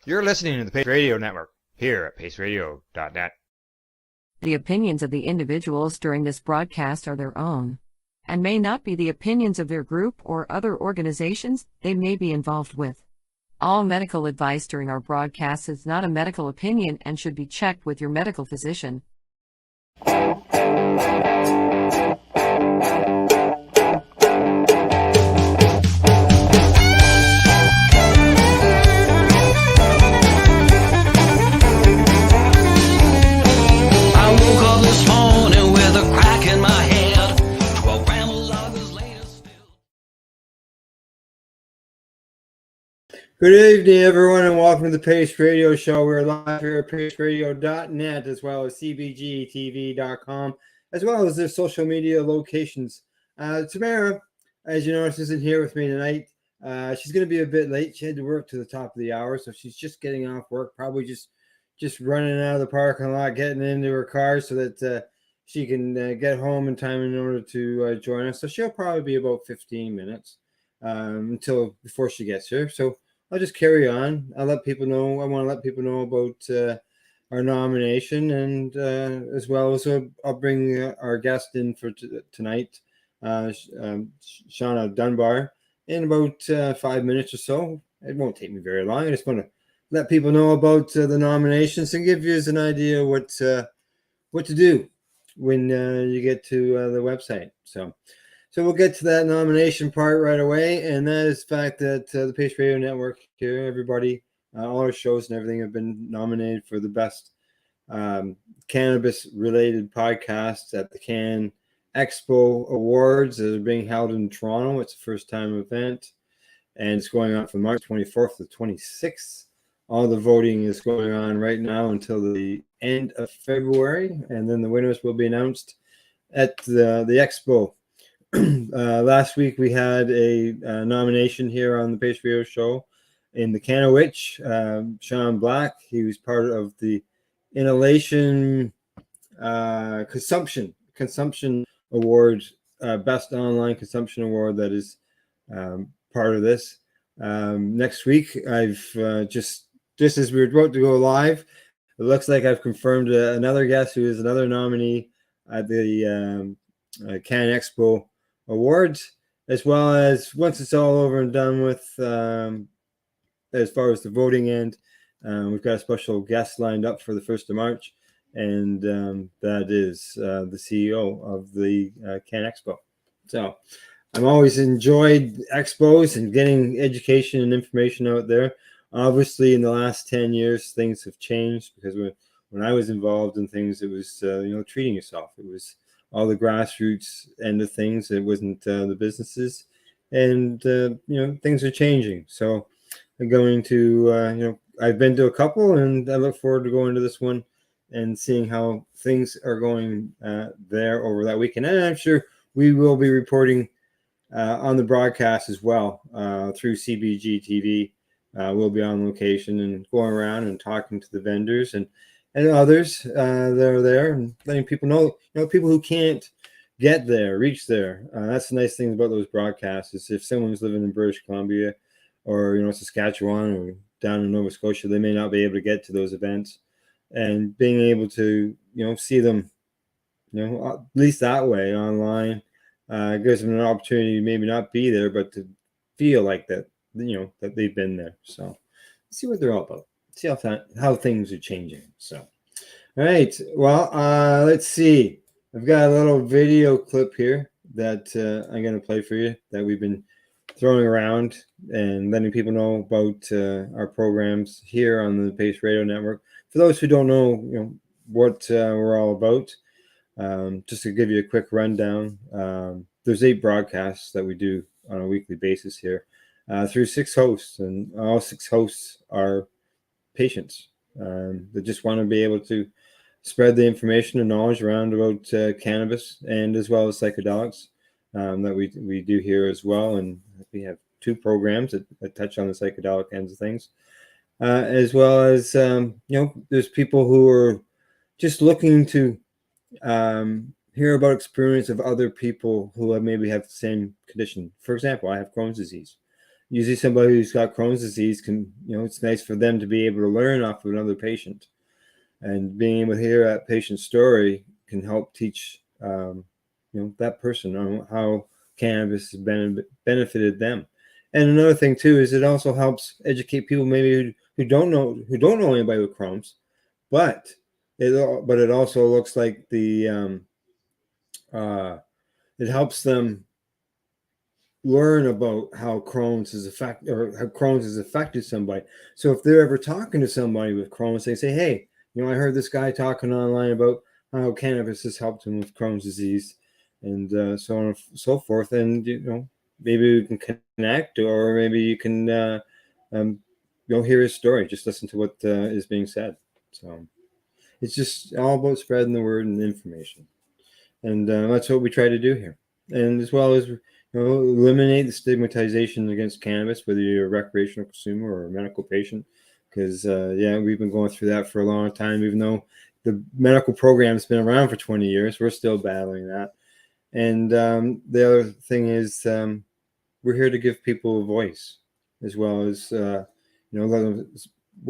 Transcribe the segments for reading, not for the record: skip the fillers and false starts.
You're listening to the Pace Radio Network here at paceradio.net. The opinions of the individuals during this broadcast are their own and may not be the opinions of their group or other organizations they may be involved with. All medical advice during our broadcast is not a medical opinion and should be checked with your medical physician. Good evening, everyone, and welcome to the Pace Radio Show. We're live here at paceradio.net, as well as cbgtv.com, as well as their social media locations. Tamara, as you notice, isn't here with me tonight. She's going to be a bit late. She had to work to the top of the hour, so she's just getting off work, probably just running out of the parking lot, getting into her car so that she can get home in time in order to join us. So she'll probably be about 15 minutes until before she gets here. So I'll just carry on. I'll let people know. I want to let people know about our nomination, and as well as I'll bring our guest in for tonight, Shawna Dunbar, in about 5 minutes or so. It won't take me very long. I just want to let people know about the nominations and give you an idea what to do when you get to the website. So we'll get to that nomination part right away, and that is the fact that the Pace Radio Network here, everybody, all our shows and everything have been nominated for the best cannabis-related podcasts at the CannExpo Awards that are being held in Toronto. It's a first-time event, and it's going on from March 24th to 26th. All the voting is going on right now until the end of February, and then the winners will be announced at the expo. Last week we had a nomination here on the Pace Radio Show in the Canna Witch, Sean Black. He was part of the Inhalation Consumption Award, Best Online Consumption Award that is part of this. Next week, I've just as we were about to go live, it looks like I've confirmed another guest who is another nominee at the CannExpo Awards, as well as once it's all over and done with, as far as the voting end, we've got a special guest lined up for the 1st of March, and that is the CEO of the CannExpo. So I've always enjoyed expos and getting education and information out there. Obviously, in the last 10 years, things have changed, because when I was involved in things, it was treating yourself. It was all the grassroots end of things. It wasn't the businesses, and things are changing. So I'm going to I've been to a couple, and I look forward to going to this one and seeing how things are going there over that weekend. And I'm sure we will be reporting on the broadcast as well through CBG TV. We'll be on location and going around and talking to the vendors and others that are there, and letting people know, people who can't get there, reach there. That's the nice thing about those broadcasts, is if someone's living in British Columbia or Saskatchewan or down in Nova Scotia, they may not be able to get to those events, and being able to see them at least that way online gives them an opportunity to maybe not be there, but to feel like that that they've been there. So see what they're all about. See how things are changing. So, all right. Well, let's see. I've got a little video clip here that I'm going to play for you that we've been throwing around and letting people know about our programs here on the Pace Radio Network. For those who don't know, what we're all about, just to give you a quick rundown, there's 8 broadcasts that we do on a weekly basis here through 6 hosts, and all 6 hosts are patients that just want to be able to spread the information and knowledge around about cannabis, and as well as psychedelics that we do here as well. And we have 2 programs that touch on the psychedelic ends of things, as well as there's people who are just looking to hear about experience of other people who maybe have the same condition. For example, I have Crohn's disease, usually somebody who's got Crohn's disease can, it's nice for them to be able to learn off of another patient, and being able to hear that patient's story can help teach, that person on how cannabis has benefited them. And another thing too is it also helps educate people maybe who don't know anybody with Crohn's, but it also looks like it helps them learn about how Crohn's has affected somebody. So if they're ever talking to somebody with Crohn's, they say, "Hey, I heard this guy talking online about how cannabis has helped him with Crohn's disease," and so on and so forth. And maybe we can connect, or maybe you can hear his story. Just listen to what is being said. So it's just all about spreading the word and information, and that's what we try to do here. And as well as eliminate the stigmatization against cannabis, whether you're a recreational consumer or a medical patient, because we've been going through that for a long time. Even though the medical program's been around for 20 years, we're still battling that. And the other thing is we're here to give people a voice, as well as where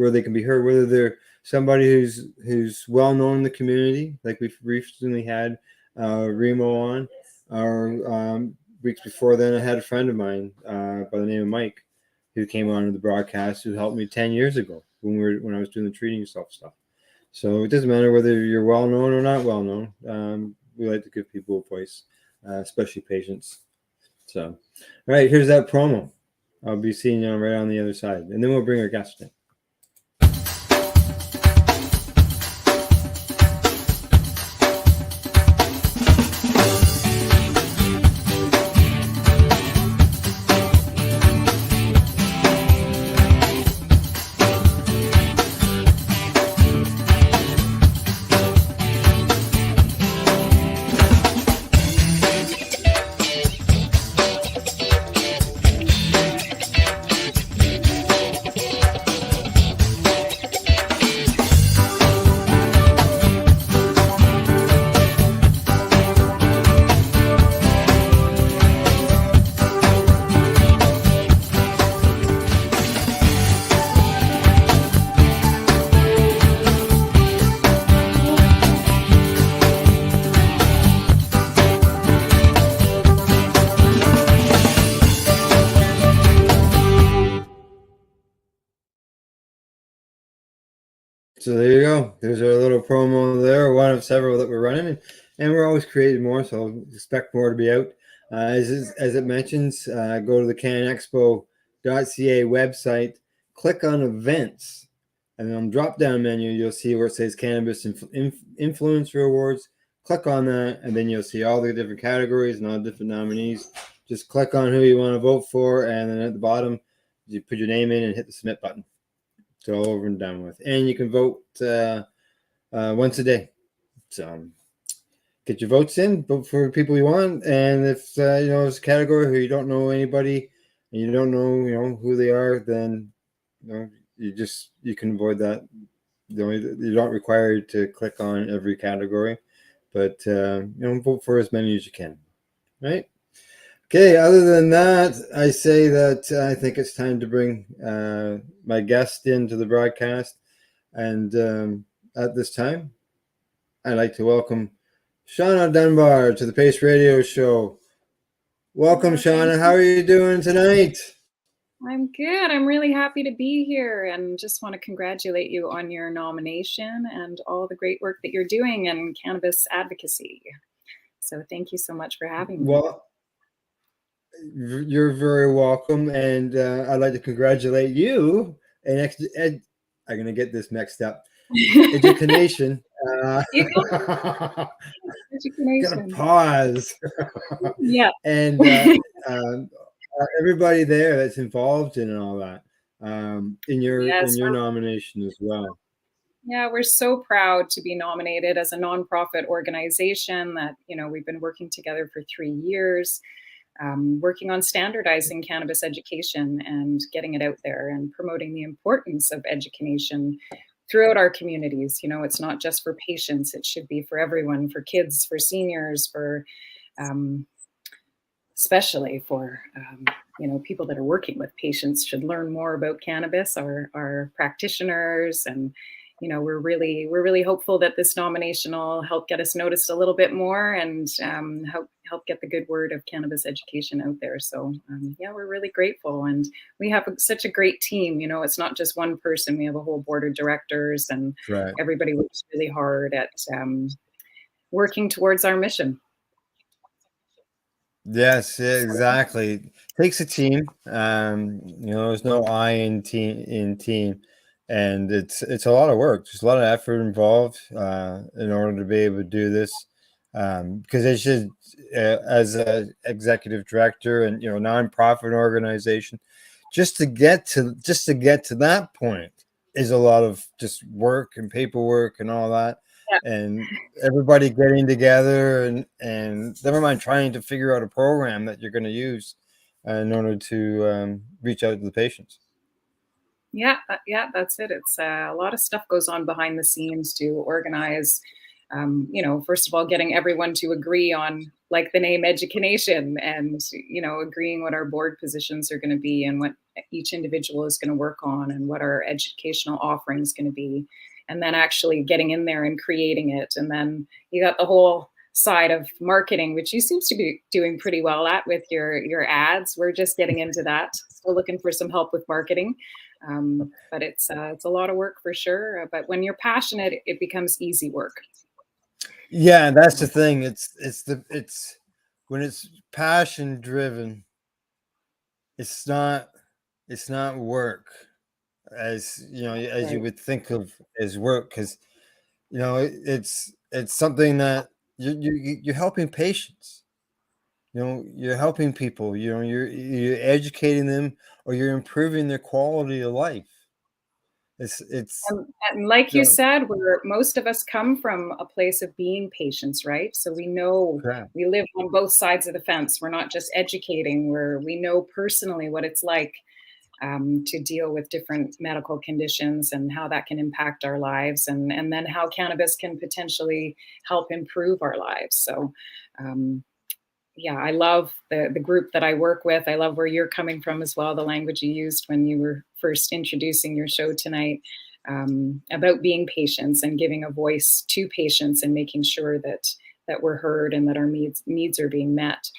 they can be heard, whether they're somebody who's well known in the community, like we've recently had Remo on, or weeks before then I had a friend of mine by the name of Mike, who came on to the broadcast, who helped me 10 years ago when I was doing the treating yourself stuff. So it doesn't matter whether you're well known or not well known. We like to give people a voice, especially patients. So, all right, here's that promo. I'll be seeing you right on the other side, and then we'll bring our guest in. So there you go. There's our little promo there, one of several that we're running, and we're always creating more, so expect more to be out. As it mentions, go to the CannExpo.ca website, click on events, and on the drop-down menu, you'll see where it says Cannabis Influencer Awards. Click on that, and then you'll see all the different categories and all the different nominees. Just click on who you want to vote for, and then at the bottom, you put your name in and hit the submit button. It's all over and done with. And you can vote once a day. So get your votes in, vote for people you want. And if it's a category where you don't know anybody and you don't know who they are, then you can avoid that. You're not required to click on every category, but vote for as many as you can. Right? Okay, other than that, I say that I think it's time to bring my guest into the broadcast. And at this time, I'd like to welcome Shawna Dunbar to the Pace Radio Show. Welcome, Shawna. How are you doing tonight? I'm good. I'm really happy to be here, and just want to congratulate you on your nomination and all the great work that you're doing in cannabis advocacy. So thank you so much for having me. Well, you're very welcome, and I'd like to congratulate you. And I'm gonna get this mixed up. EduCanNation. EduCanNation. Gotta pause. Yeah. And everybody there that's involved in all that, in your nomination as well. Yeah, we're so proud to be nominated as a nonprofit organization that we've been working together for 3 years. Working on standardizing cannabis education and getting it out there and promoting the importance of EduCanNation throughout our communities. It's not just for patients, it should be for everyone, for kids, for seniors, for especially for people that are working with patients should learn more about cannabis, our practitioners, and we're really hopeful that this nomination will help get us noticed a little bit more, and help get the good word of cannabis education out there. So we're really grateful, and we have such a great team. It's not just one person; we have a whole board of directors, and Right. everybody works really hard at working towards our mission. Yes, yeah, exactly. Takes a team. There's no I in team, and it's a lot of work. There's a lot of effort involved in order to be able to do this. Because it should, as a executive director and nonprofit organization, just to get to that point is a lot of just work and paperwork and all that. And everybody getting together and never mind trying to figure out a program that you're going to use in order to reach out to the patients. Yeah, that's it. It's a lot of stuff goes on behind the scenes to organize. First of all, getting everyone to agree on, like the name EduCanNation, and agreeing what our board positions are going to be and what each individual is going to work on and what our educational offering is going to be, and then actually getting in there and creating it. And then you got the whole side of marketing, which you seems to be doing pretty well at with your ads. We're just getting into that. Still looking for some help with marketing. But it's a lot of work for sure. But when you're passionate, it becomes easy work. Yeah, that's the thing. It's when it's passion driven, it's not work as as Right. you would think of as work, because it's something that you're helping patients. You're helping people. You're educating them, or you're improving their quality of life. It's And like you said, most of us come from a place of being patients, right? So we know correct. we live on both sides of the fence. We're not just educating, we know personally what it's like to deal with different medical conditions and how that can impact our lives, and then how cannabis can potentially help improve our lives. So I love the group that I work with. I love where you're coming from as well, the language you used when you were first introducing your show tonight, about being patients and giving a voice to patients and making sure that we're heard and that our needs are being met.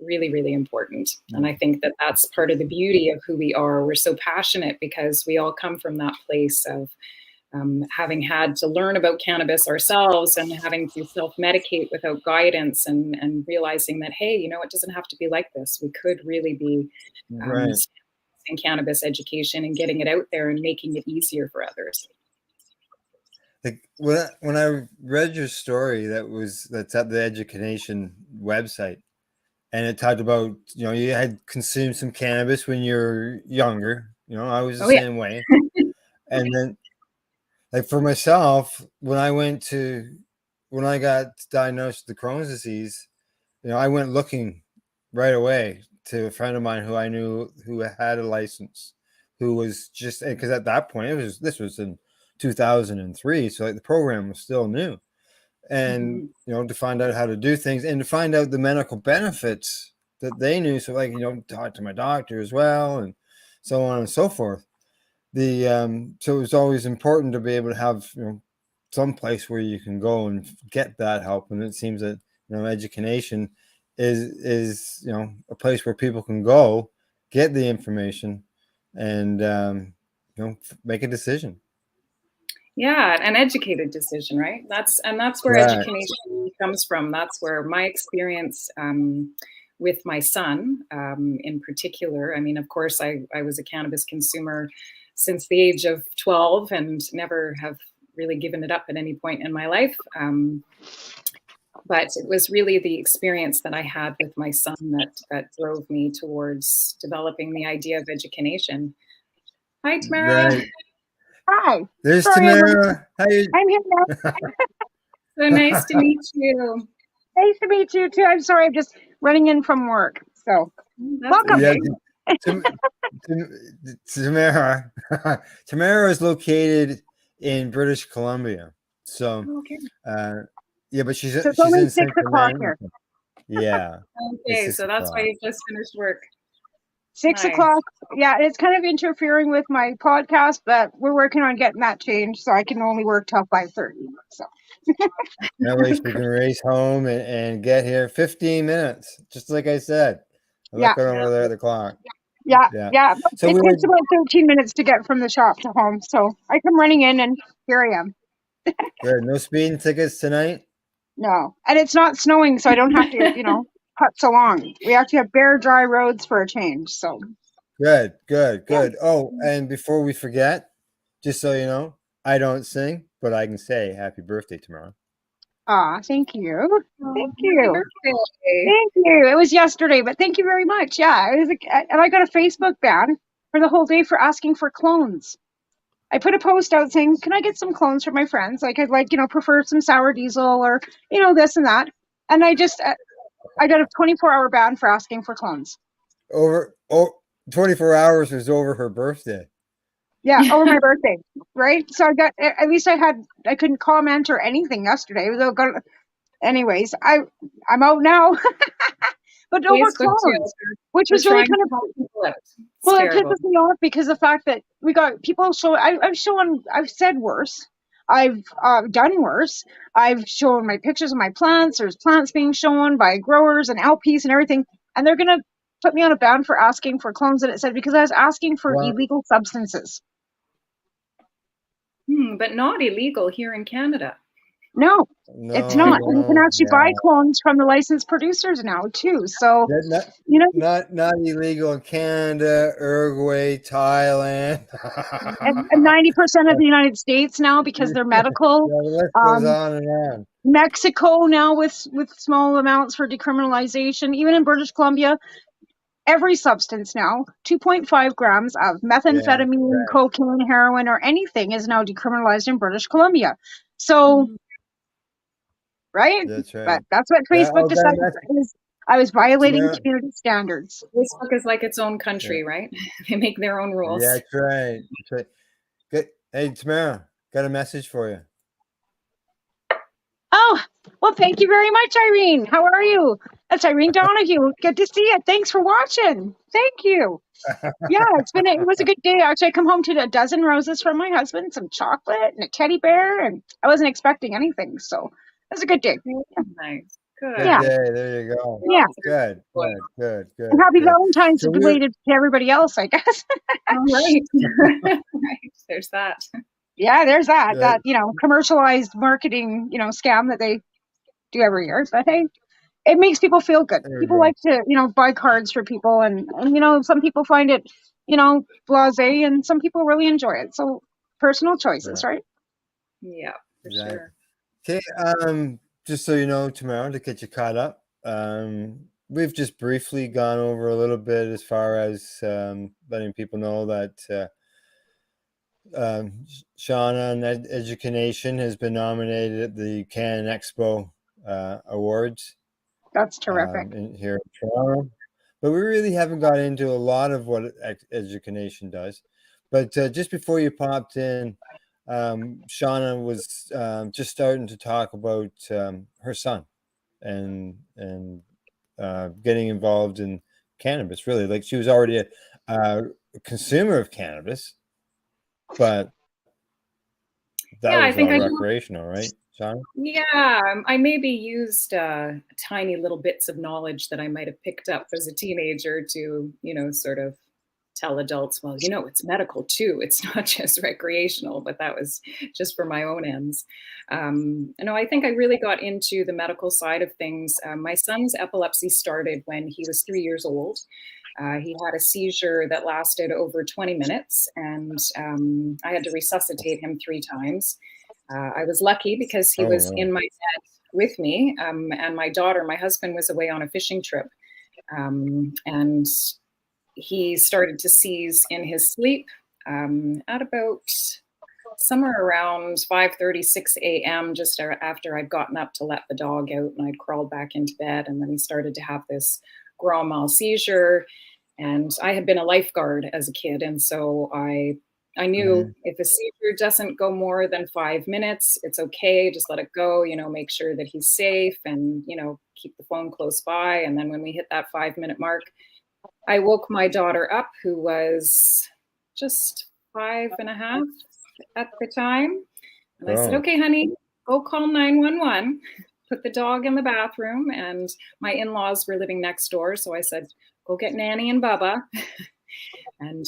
Really, really important. And I think that that's part of the beauty of who we are. We're so passionate because we all come from that place of having had to learn about cannabis ourselves and having to self-medicate without guidance, and realizing that, hey, it doesn't have to be like this. We could really be Right. in cannabis education and getting it out there and making it easier for others. Like when I read your story that's at the EduCanNation website, and it talked about you had consumed some cannabis when you were younger. I was the Oh yeah. same way. And then, like for myself, when I got diagnosed with the Crohn's disease, I went looking right away to a friend of mine who I knew who had a license, who was just, because at that point this was in 2003, so like the program was still new, and to find out how to do things and to find out the medical benefits that they knew, so like talk to my doctor as well, and so on and so forth. So it was always important to be able to have some place where you can go and get that help, and it seems that EduCanNation is a place where people can go get the information and make a decision. Yeah, an educated decision, right? That's where Right. EduCanNation comes from. That's where my experience with my son, in particular. I mean, of course, I was a cannabis consumer since the age of 12 and never have really given it up at any point in my life. But it was really the experience that I had with my son that drove me towards developing the idea of EduCanNation. Hi, Tamara. Right. Hi. There's Sorry, Tamara. How you? I'm here now. So nice to meet you. Nice to meet you too. I'm sorry, I'm just running in from work. So That's welcome. Yeah, okay. Tamara. Tamara is located in British Columbia. So, Okay. yeah, but she's So it's only in 6 Central o'clock here. America. Yeah, it's Okay, 6 so that's why o'clock. you just finished work. 6 Nice. o'clock. Yeah, it's kind of interfering with my podcast, but we're working on getting that changed so I can only work till 5:30. So That way she can race home and get here 15 minutes, just like I said. I'm yeah, looking Yeah. over there at the clock. yeah, Yeah. yeah. So It we takes were about 13 minutes to get from the shop to home. So I come running in and here I am. good. No speeding tickets tonight? No. And it's not snowing, so I don't have to, cut so long. We actually have bare, dry roads for a change. So Good, good, yeah. good. Oh, and before we forget, just so you know, I don't sing, but I can say happy birthday tomorrow. Thank you. Thank Happy you. birthday. Thank you. It was yesterday, but thank you very much. Yeah, it was, and I got a Facebook ban for the whole day for asking for clones. I put a post out saying, "Can I get some clones for my friends? Like, I'd like, prefer some sour diesel or, this and that." And I got a 24-hour ban for asking for clones. Over 24 hours was over her birthday. Yeah, over my birthday, right? So at least I couldn't comment or anything yesterday. It was anyways, I'm out now. But over Facebook too. clones, which We're was really trying kind to of, help people out. It's well, it terrible. pisses me off because the fact that we got people I've said worse. I've done worse. I've shown my pictures of my plants. There's plants being shown by growers and LPs and everything. And they're going to put me on a ban for asking for clones. And it said, because I was asking for Well, illegal substances. But not illegal here in Canada. No, it's not. And you can actually buy no. clones from the licensed producers now too. So, Not, you know, not illegal in Canada, Uruguay, Thailand. and 90% of the United States now because they're medical. Yeah, the list goes Um, on and on. Mexico now with small amounts for decriminalization. Even in British Columbia, every substance now, 2.5 grams of methamphetamine, right. cocaine, heroin, or anything is now decriminalized in British Columbia. So, right? That's right. But that's what Yeah, Facebook decided is I was violating Tamara. community standards. Facebook is like its own country, right? They make their own rules. Yeah, that's right. That's right. Good. Hey, Tamara, got a message for you. Oh, well, thank you very much, Irene. How are you? That's Irene Donahue. Good to see you. Thanks for watching. Thank you. Yeah, it was a good day. Actually, I come home to a dozen roses from my husband, some chocolate and a teddy bear, and I wasn't expecting anything. So it was a good day. Nice. Good. Good Yeah. day. There you go. Yeah. Good. Good. And happy Good. Valentine's So belated to everybody else, I guess. All right. Right. There's that. Yeah, there's that, Yeah. commercialized marketing, scam that they do every year. But hey, it makes people feel good. There you People go. like to, buy cards for people and some people find it, blasé and some people really enjoy it. So personal choices, right? Yeah, for Exactly. sure. Okay. Just so you know, Tamara, to get you caught up, we've just briefly gone over a little bit as far as letting people know that Shawna and EduCanNation has been nominated at the CannExpo Awards That's terrific. here in Toronto. But we really haven't got into a lot of what EduCanNation does. But just before you popped in, Shawna was just starting to talk about her son and getting involved in cannabis. Really, like she was already a consumer of cannabis, but that was all recreational, right, Shawna? Yeah, I maybe used tiny little bits of knowledge that I might have picked up as a teenager to, sort of tell adults, well, it's medical too. It's not just recreational, but that was just for my own ends. I think I really got into the medical side of things. My son's epilepsy started when he was 3 years old. He had a seizure that lasted over 20 minutes, and I had to resuscitate him 3 times. I was lucky because he was in my bed with me, and my husband was away on a fishing trip, and he started to seize in his sleep at about somewhere around 5:36 a.m. just after I'd gotten up to let the dog out, and I'd crawled back into bed, and then he started to have this grand mal seizure. And I had been a lifeguard as a kid, and so I knew if a seizure doesn't go more than 5 minutes, it's okay. Just let it go, make sure that he's safe and, keep the phone close by. And then when we hit that 5-minute mark, I woke my daughter up, who was just 5.5 at the time. And I said, Oh. okay, honey, go call 911, put the dog in the bathroom. And my in-laws were living next door. So I said, go get Nanny and Bubba. And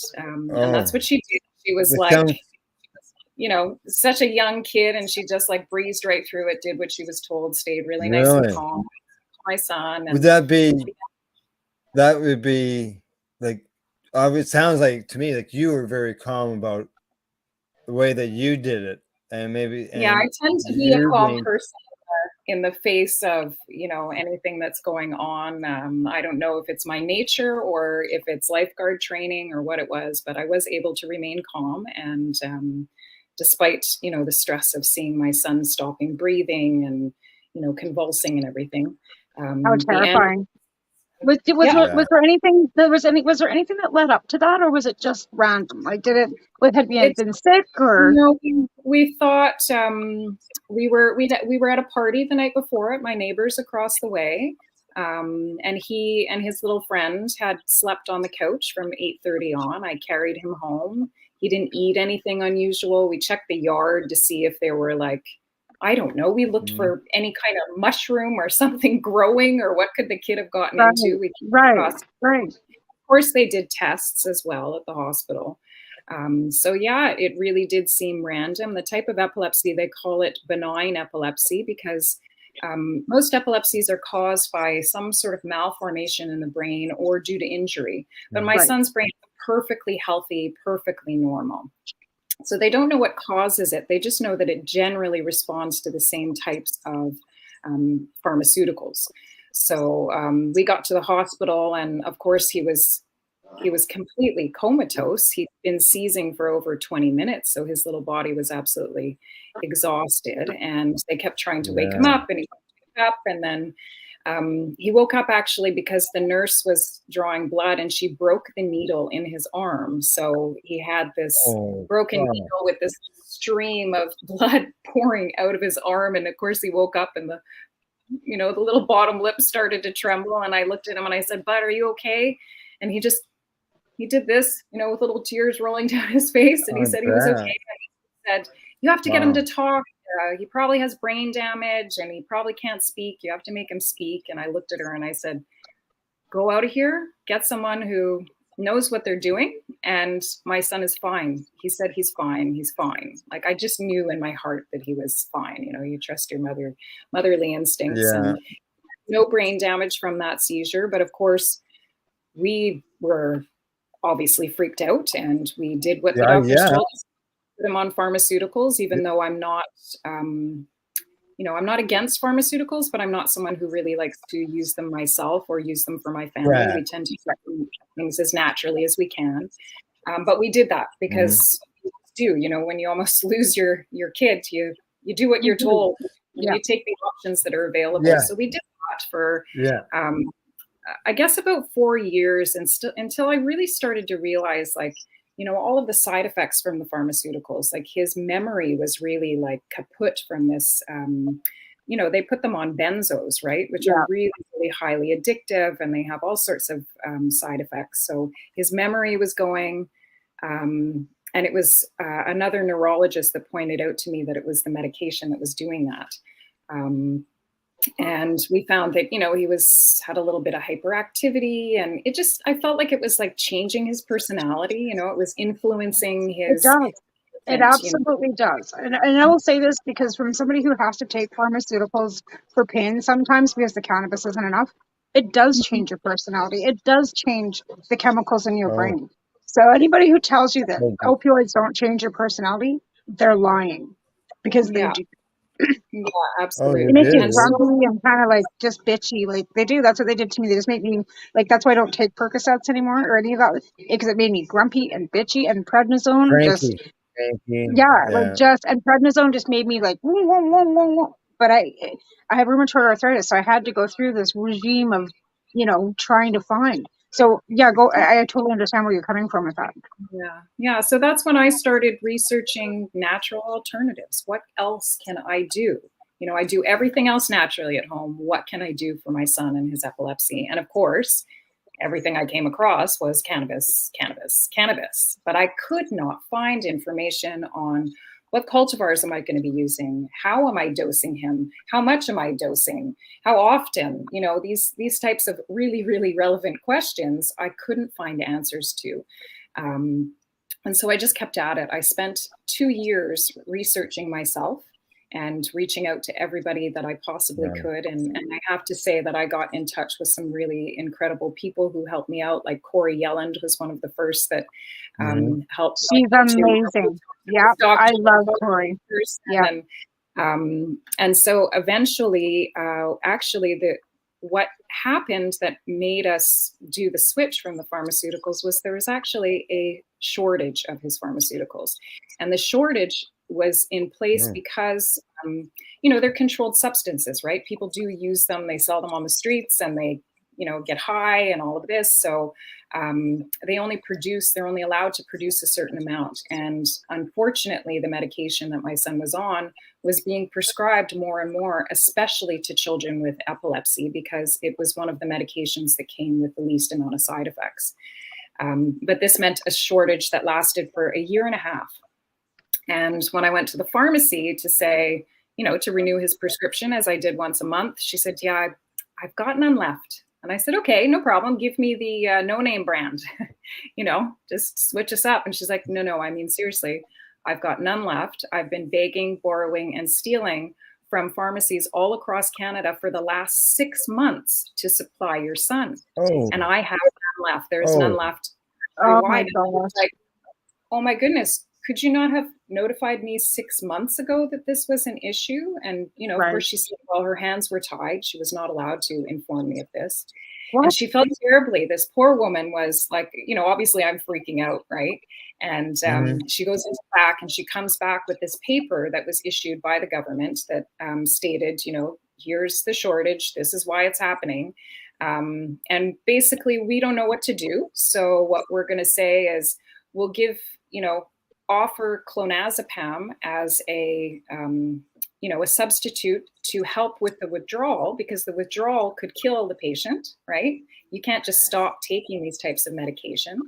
that's what she did. She was like, such a young kid, and she just like breezed right through it, did what she was told, stayed really nice and calm. My son. Would that would be like, it sounds like to me like you were very calm about the way that you did it, and maybe. Yeah, I tend to be a calm person in the face of, anything that's going on. I don't know if it's my nature or if it's lifeguard training or what it was, but I was able to remain calm. And despite, the stress of seeing my son stopping breathing and, convulsing and everything. How terrifying. Was there anything that led up to that, or was it just random? Like, had you been sick, or? No, we thought we were at a party the night before at my neighbor's across the way, and he and his little friend had slept on the couch from 8:30 on. I carried him home. He didn't eat anything unusual. We checked the yard to see if there were I don't know. We looked for any kind of mushroom or something growing, or what could the kid have gotten into. Right. Of course, they did tests as well at the hospital. So yeah, it really did seem random. The type of epilepsy, they call it benign epilepsy because most epilepsies are caused by some sort of malformation in the brain or due to injury. But my son's brain is perfectly healthy, perfectly normal. So they don't know what causes it. They just know that it generally responds to the same types of pharmaceuticals. So we got to the hospital, and of course he was completely comatose. He'd been seizing for over 20 minutes, so his little body was absolutely exhausted. And they kept trying to wake him up, and he woke up, and then he woke up actually because the nurse was drawing blood and she broke the needle in his arm. So he had this broken needle with this stream of blood pouring out of his arm. And of course he woke up and the little bottom lip started to tremble. And I looked at him and I said, "Bud, are you okay?" And he did this, with little tears rolling down his face. And he said he was okay. And he said, "You have to get him to talk. He probably has brain damage and he probably can't speak. You have to make him speak." And I looked at her and I said, "Go out of here, get someone who knows what they're doing. And my son is fine." He said, "He's fine. He's fine." Like, I just knew in my heart that he was fine. You trust your motherly instincts. Yeah. And no brain damage from that seizure. But of course, we were obviously freaked out, and we did what the doctors told us. Put him on pharmaceuticals, even though I'm not, I'm not against pharmaceuticals, but I'm not someone who really likes to use them myself or use them for my family. Right. We tend to try things as naturally as we can. But we did that because when you almost lose your kid, you do what you're told. You take the options that are available. Yeah. So we did that for, I guess, about 4 years, and until I really started to realize, all of the side effects from the pharmaceuticals. Like, his memory was really kaput from this. They put them on benzos, right? Which are really, really highly addictive, and they have all sorts of side effects. So his memory was going, and it was another neurologist that pointed out to me that it was the medication that was doing that. And we found that, he had a little bit of hyperactivity, and I felt like it was changing his personality, it was influencing his. It absolutely does. And I will say this because from somebody who has to take pharmaceuticals for pain sometimes because the cannabis isn't enough, it does change your personality. It does change the chemicals in your brain. So anybody who tells you that opioids don't change your personality, they're lying, because they do. Yeah, absolutely. They make you grumpy and kind of just bitchy. They do. That's what they did to me. They just make me that's why I don't take Percocets anymore or any of that, because it made me grumpy and bitchy, and prednisone and prednisone just made me woo, woo, woo, woo, woo. But I have rheumatoid arthritis, so I had to go through this regime of trying to find. So I totally understand where you're coming from with that. Yeah. So that's when I started researching natural alternatives. What else can I do? I do everything else naturally at home. What can I do for my son and his epilepsy? And of course, everything I came across was cannabis, cannabis, cannabis. But I could not find information on what cultivars am I going to be using? How am I dosing him? How much am I dosing? How often? You know, these types of really, really relevant questions I couldn't find answers to. And so I just kept at it. I spent 2 years researching myself and reaching out to everybody that I possibly could. And I have to say that I got in touch with some really incredible people who helped me out. Like Corey Yelland was one of the first that helped. She's amazing. Yeah, I love Corey. Yeah. And so eventually, what happened that made us do the switch from the pharmaceuticals was there was actually a shortage of his pharmaceuticals. And the shortage was in place because, they're controlled substances, right? People do use them. They sell them on the streets and they, get high and all of this. So they're only allowed to produce a certain amount. And unfortunately, the medication that my son was on was being prescribed more and more, especially to children with epilepsy, because it was one of the medications that came with the least amount of side effects. But this meant a shortage that lasted for a year and a half. And when I went to the pharmacy to say, to renew his prescription, as I did once a month, she said, yeah, I've got none left. And I said, okay, no problem. Give me the no-name brand, just switch us up. And she's like, no, I mean, seriously, I've got none left. I've been begging, borrowing, and stealing from pharmacies all across Canada for the last 6 months to supply your son. And I have none left. There is none left. Oh my gosh. Like, oh my goodness. Could you not have notified me 6 months ago that this was an issue? And, of course, she said, well, her hands were tied. She was not allowed to inform me of this. What? And she felt terribly. This poor woman was like, obviously I'm freaking out, right? And she goes into the back and she comes back with this paper that was issued by the government that stated, here's the shortage. This is why it's happening. And basically, we don't know what to do. So what we're going to say is we'll give, offer clonazepam as a substitute to help with the withdrawal, because the withdrawal could kill the patient, right? You can't just stop taking these types of medication.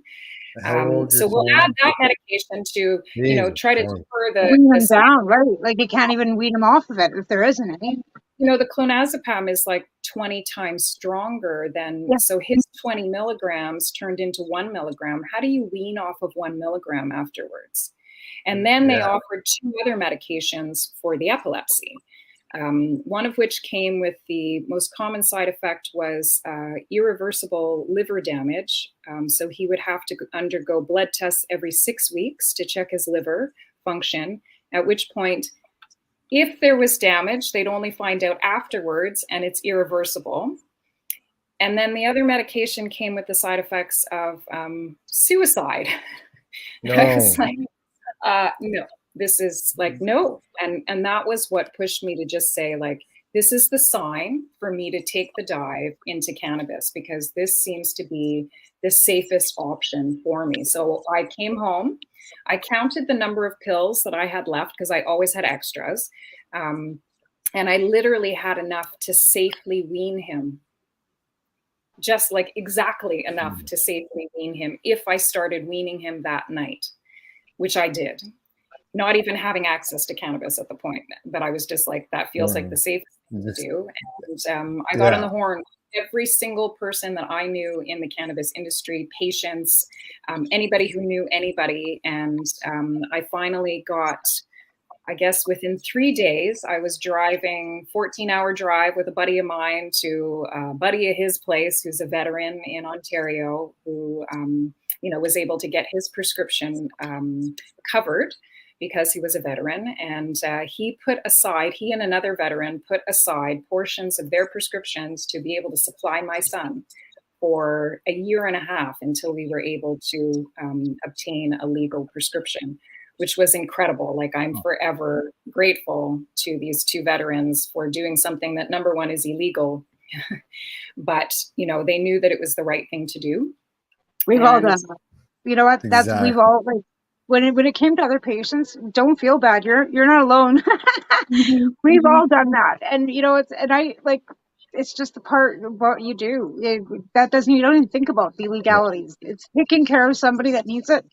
So we'll add that medication to, try to defer wean them down, right? Like you can't even wean them off of it if there isn't any. The clonazepam is like 20 times stronger than, so his 20 milligrams turned into 1 milligram. How do you wean off of 1 milligram afterwards? And then they offered 2 other medications for the epilepsy, one of which came with the most common side effect was irreversible liver damage. So he would have to undergo blood tests every 6 weeks to check his liver function, at which point, if there was damage, they'd only find out afterwards, and it's irreversible. And then the other medication came with the side effects of suicide. No. I was like, no, this is like, no. And that was what pushed me to just say, like, this is the sign for me to take the dive into cannabis, because this seems to be the safest option for me. So I came home, I counted the number of pills that I had left, because I always had extras. And I literally had enough to safely wean him. Just like exactly enough to safely wean him if I started weaning him that night, which I did. Not even having access to cannabis at the point, but I was just like, that feels like the safest thing to do. And I got on the horn. Every single person that I knew in the cannabis industry, patients, anybody who knew anybody. And I finally got, I guess within 3 days, I was driving 14-hour drive with a buddy of mine to a buddy of his place, who's a veteran in Ontario, who, was able to get his prescription covered because he was a veteran. And he and another veteran put aside portions of their prescriptions to be able to supply my son for a year and a half until we were able to obtain a legal prescription, which was incredible. Like, I'm forever grateful to these 2 veterans for doing something that, number one, is illegal, but, they knew that it was the right thing to do. We've all done that. You know what? That's, we've all, like, when it came to other patients, don't feel bad. You're not alone. We've all done that. And, it's just the part of what you do. That doesn't, you don't even think about the legalities. It's taking care of somebody that needs it.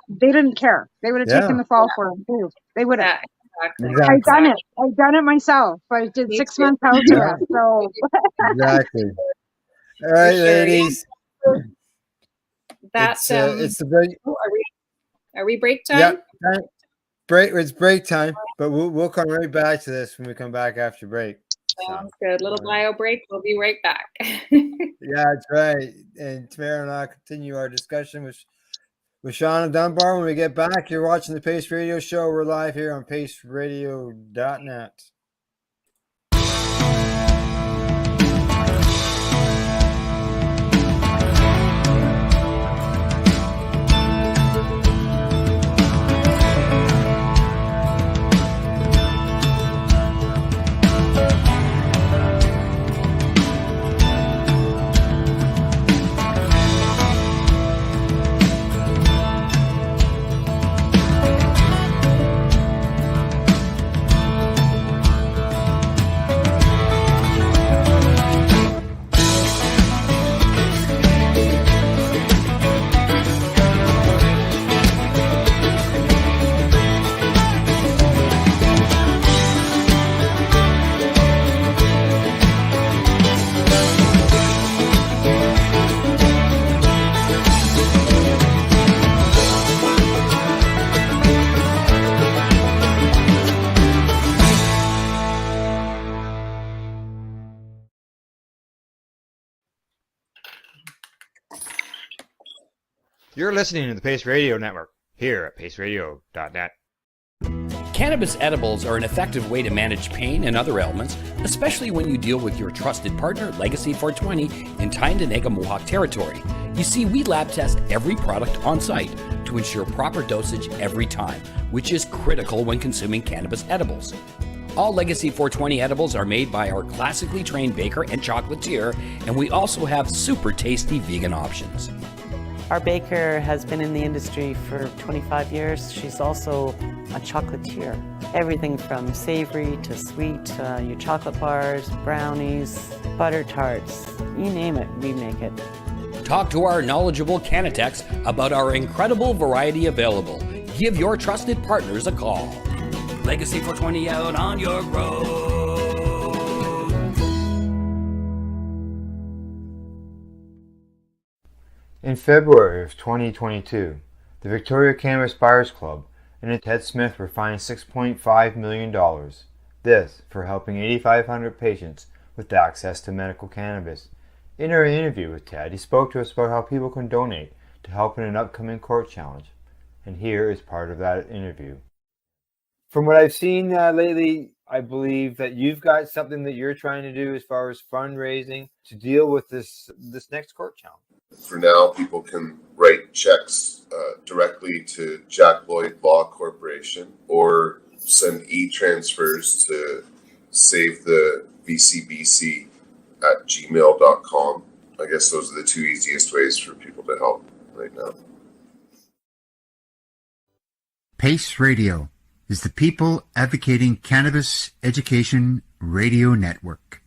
They didn't care. They would have taken the fall for it too. They would have. Yeah, exactly. I've Exactly. done it. I've done it myself. I did Me 6 too. months house arrest. So Exactly. All right, sure, yeah. ladies. That It's the break. are we break time? Yeah, break. It's break time, but we'll come right back to this when we come back after break. Sounds good. Little bio break. We'll be right back. Yeah, that's right. And Tamara and I continue our discussion with Shawna Dunbar when we get back. You're watching the Pace Radio Show. We're live here on paceradio.net. You're listening to the Pace Radio Network here at paceradio.net. Cannabis edibles are an effective way to manage pain and other ailments, especially when you deal with your trusted partner, Legacy 420, in Tyendinaga Mohawk territory. You see, we lab test every product on site to ensure proper dosage every time, which is critical when consuming cannabis edibles. All Legacy 420 edibles are made by our classically trained baker and chocolatier, and we also have super tasty vegan options. Our baker has been in the industry for 25 years. She's also a chocolatier. Everything from savory to sweet, your chocolate bars, brownies, butter tarts, you name it, we make it. Talk to our knowledgeable Cannatex about our incredible variety available. Give your trusted partners a call. Legacy 420 out on your road. In February of 2022, the Victoria Cannabis Buyers Club and Ted Smith were fined $6.5 million. This for helping 8,500 patients with access to medical cannabis. In our interview with Ted, he spoke to us about how people can donate to help in an upcoming court challenge. And here is part of that interview. From what I've seen lately, I believe that you've got something that you're trying to do as far as fundraising to deal with this next court challenge. For now, people can write checks directly to Jack Lloyd Law Corporation or send e-transfers to save the VCBC at gmail.com. I guess those are the two easiest ways for people to help right now. Pace Radio is the people advocating Cannabis Education Radio Network.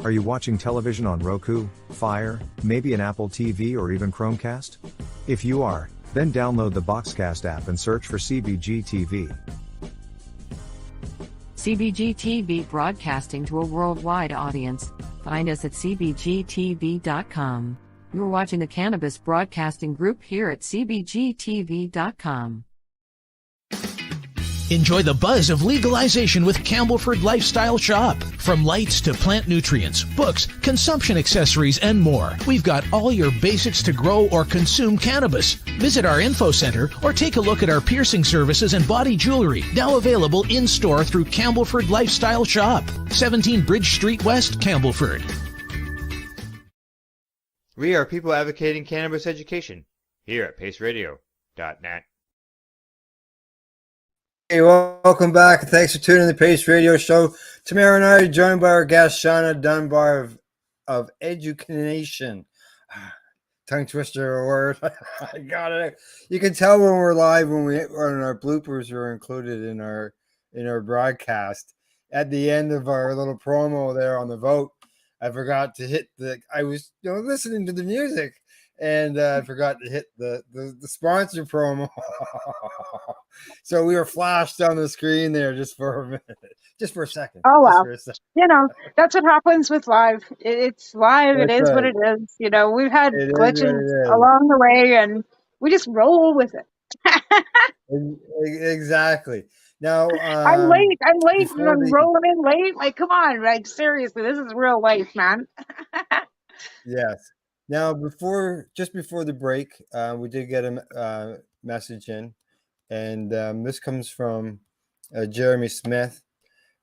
Are you watching television on Roku, Fire, maybe an Apple TV or even Chromecast? If you are, then download the Boxcast app and search for CBG TV. CBG TV broadcasting to a worldwide audience. Find us at cbgtv.com. You're watching the Cannabis Broadcasting Group here at cbgtv.com. Enjoy the buzz of legalization with Campbellford Lifestyle Shop. From lights to plant nutrients, books, consumption accessories, and more, we've got all your basics to grow or consume cannabis. Visit our info center or take a look at our piercing services and body jewelry, now available in-store through Campbellford Lifestyle Shop, 17 Bridge Street West, Campbellford. We are people advocating cannabis education here at paceradio.net. Hey, welcome back. Thanks for tuning in to the Pace Radio Show. Tamara and I are joined by our guest, Shawna Dunbar of EduCanNation. Tongue twister word. I got it. You can tell when we're live when our bloopers are included in our broadcast. At the end of our little promo there on the vote, I forgot to hit I was listening to the music and I forgot to hit the sponsor promo. So we were flashed on the screen there just for a minute, just for a second. Oh, wow. That's what happens with live. It's live. It is what it is. We've had glitches along the way and we just roll with it. Exactly. Now, I'm late and I'm rolling in late. Like, come on, like seriously, this is real life, man. Yes. Now, just before the break, we did get a message in, and this comes from Jeremy Smith,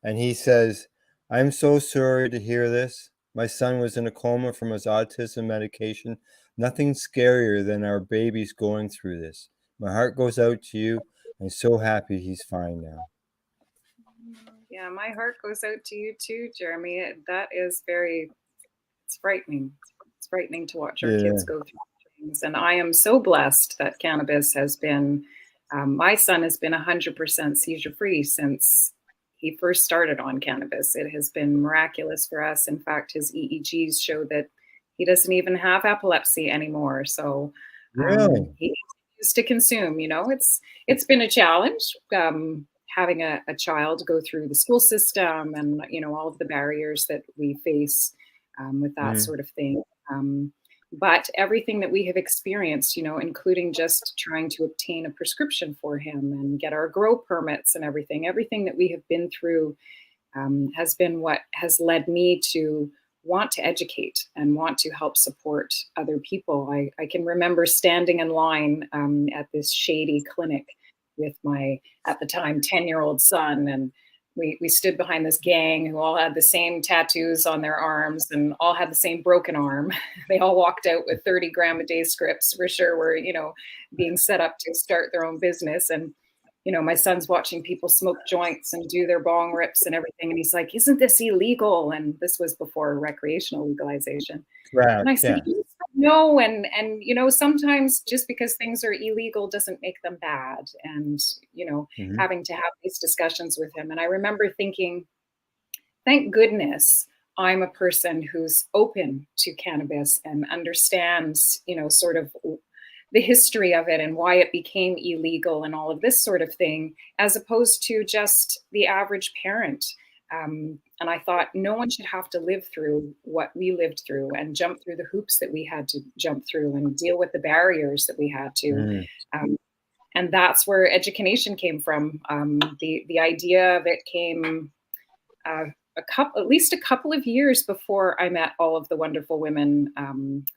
and he says, "I'm so sorry to hear this. My son was in a coma from his autism medication. Nothing scarier than our babies going through this. My heart goes out to you. I'm so happy he's fine now." Yeah, my heart goes out to you too, Jeremy. That is it's frightening. It's frightening to watch our kids go through things. And I am so blessed that cannabis has been, my son has been 100% seizure free since he first started on cannabis. It has been miraculous for us. In fact, his EEGs show that he doesn't even have epilepsy anymore. So he used to consume, it's been a challenge. Having a child go through the school system and, all of the barriers that we face with that sort of thing. But everything that we have experienced, including just trying to obtain a prescription for him and get our grow permits and everything that we have been through has been what has led me to want to educate and want to help support other people. I can remember standing in line at this shady clinic with my, at the time, 10-year-old son. And we stood behind this gang who all had the same tattoos on their arms and all had the same broken arm. They all walked out with 30 gram a day scripts for sure were, being set up to start their own business. And, my son's watching people smoke joints and do their bong rips and everything. And he's like, "Isn't this illegal?" And this was before recreational legalization. Right. And I said, no. And, sometimes just because things are illegal doesn't make them bad. And, having to have these discussions with him. And I remember thinking, thank goodness I'm a person who's open to cannabis and understands, sort of the history of it and why it became illegal and all of this sort of thing, as opposed to just the average parent. And I thought no one should have to live through what we lived through and jump through the hoops that we had to jump through and deal with the barriers that we had to. And that's where EduCanNation came from. The idea of it came at least a couple of years before I met all of the wonderful women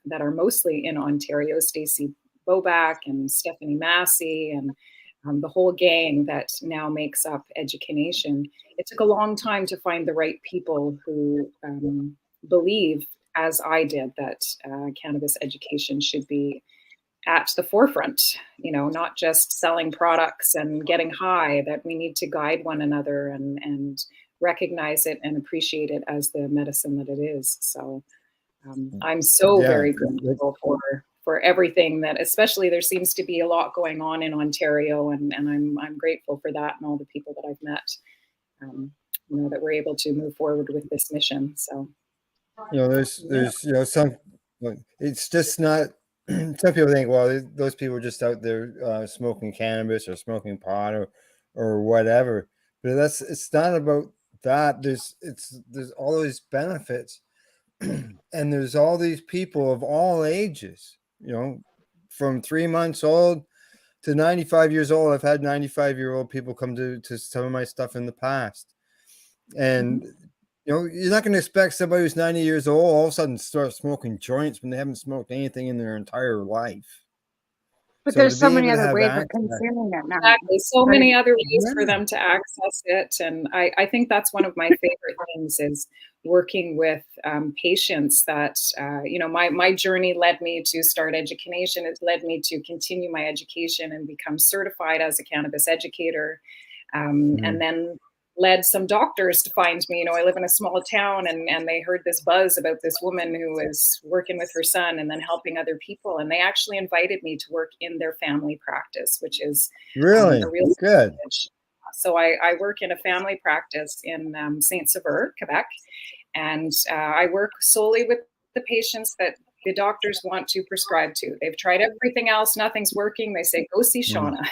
that are mostly in Ontario, Stacey Boback and Stephanie Massey and the whole gang that now makes up EduCanNation. It took a long time to find the right people who believe, as I did, that cannabis education should be at the forefront, not just selling products and getting high, that we need to guide one another and recognize it and appreciate it as the medicine that it is. So I'm so very grateful for everything that, especially there seems to be a lot going on in Ontario, and I'm grateful for that and all the people that I've met, that we're able to move forward with this mission. So, there's some, it's just not, some people think, well, those people are just out there smoking cannabis or smoking pot or whatever, but it's not about that. There's all these benefits and there's all these people of all ages, from 3 months old to 95 years old. I've had 95-year-old people come to some of my stuff in the past. And, you know, you're not going to expect somebody who's 90 years old all of a sudden start smoking joints when they haven't smoked anything in their entire life. But So there's to so be many able to other have ways of access, consuming it now. Exactly. So Right. many other ways for Yeah. them to access it. And I think that's one of my favorite things is working with patients that, you know, my journey led me to start EduCanNation. It led me to continue my education and become certified as a cannabis educator. And then led some doctors to find me. You know, I live in a small town and they heard this buzz about this woman who was working with her son and then helping other people. And they actually invited me to work in their family practice, which is really a real good. privilege. So I work in a family practice in Saint-Sever, Quebec. And I work solely with the patients that the doctors want to prescribe to. They've tried everything else, nothing's working. They say, go see Shawna.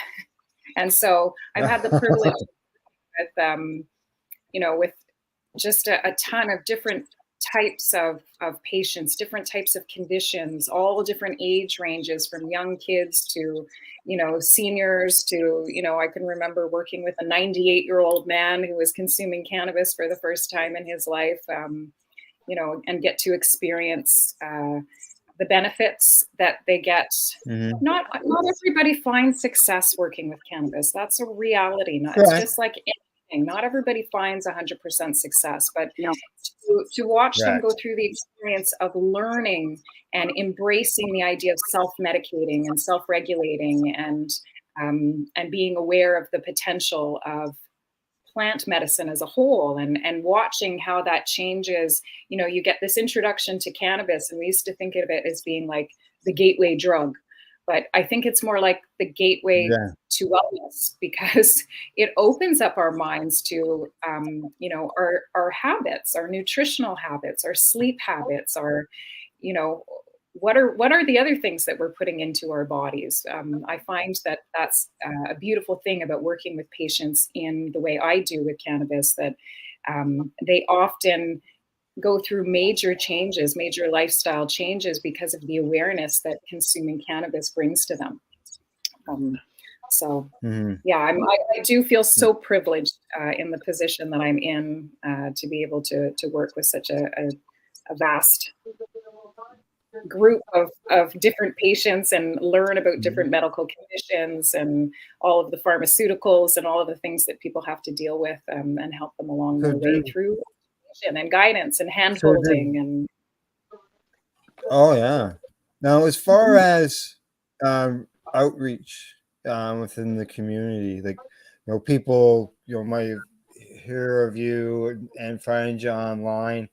And so I've had the privilege with, you know, with just a ton of different types of patients, different types of conditions, all different age ranges from young kids to, you know, seniors to, you know, I can remember working with a 98-year-old man who was consuming cannabis for the first time in his life, you know, and get to experience the benefits that they get. Not everybody finds success working with cannabis. That's a reality. It's just like anything. Not everybody finds 100% success, but to watch them go through the experience of learning and embracing the idea of self-medicating and self-regulating and being aware of the potential of plant medicine as a whole and watching how that changes. You know, you get this introduction to cannabis and we used to think of it as being like the gateway drug, but I think it's more like the gateway to wellness because it opens up our minds to, you know, our habits, our nutritional habits, our sleep habits, our, you know, what are the other things that we're putting into our bodies? I find that that's a beautiful thing about working with patients in the way I do with cannabis, that they often go through major changes, major lifestyle changes because of the awareness that consuming cannabis brings to them. Yeah, I do feel so privileged in the position that I'm in to be able to work with such a vast group of different patients and learn about different medical conditions and all of the pharmaceuticals and all of the things that people have to deal with and help them along their way through and guidance and hand holding and Now as far as outreach within the community, like, you know, people, you know, might hear of you and find you online,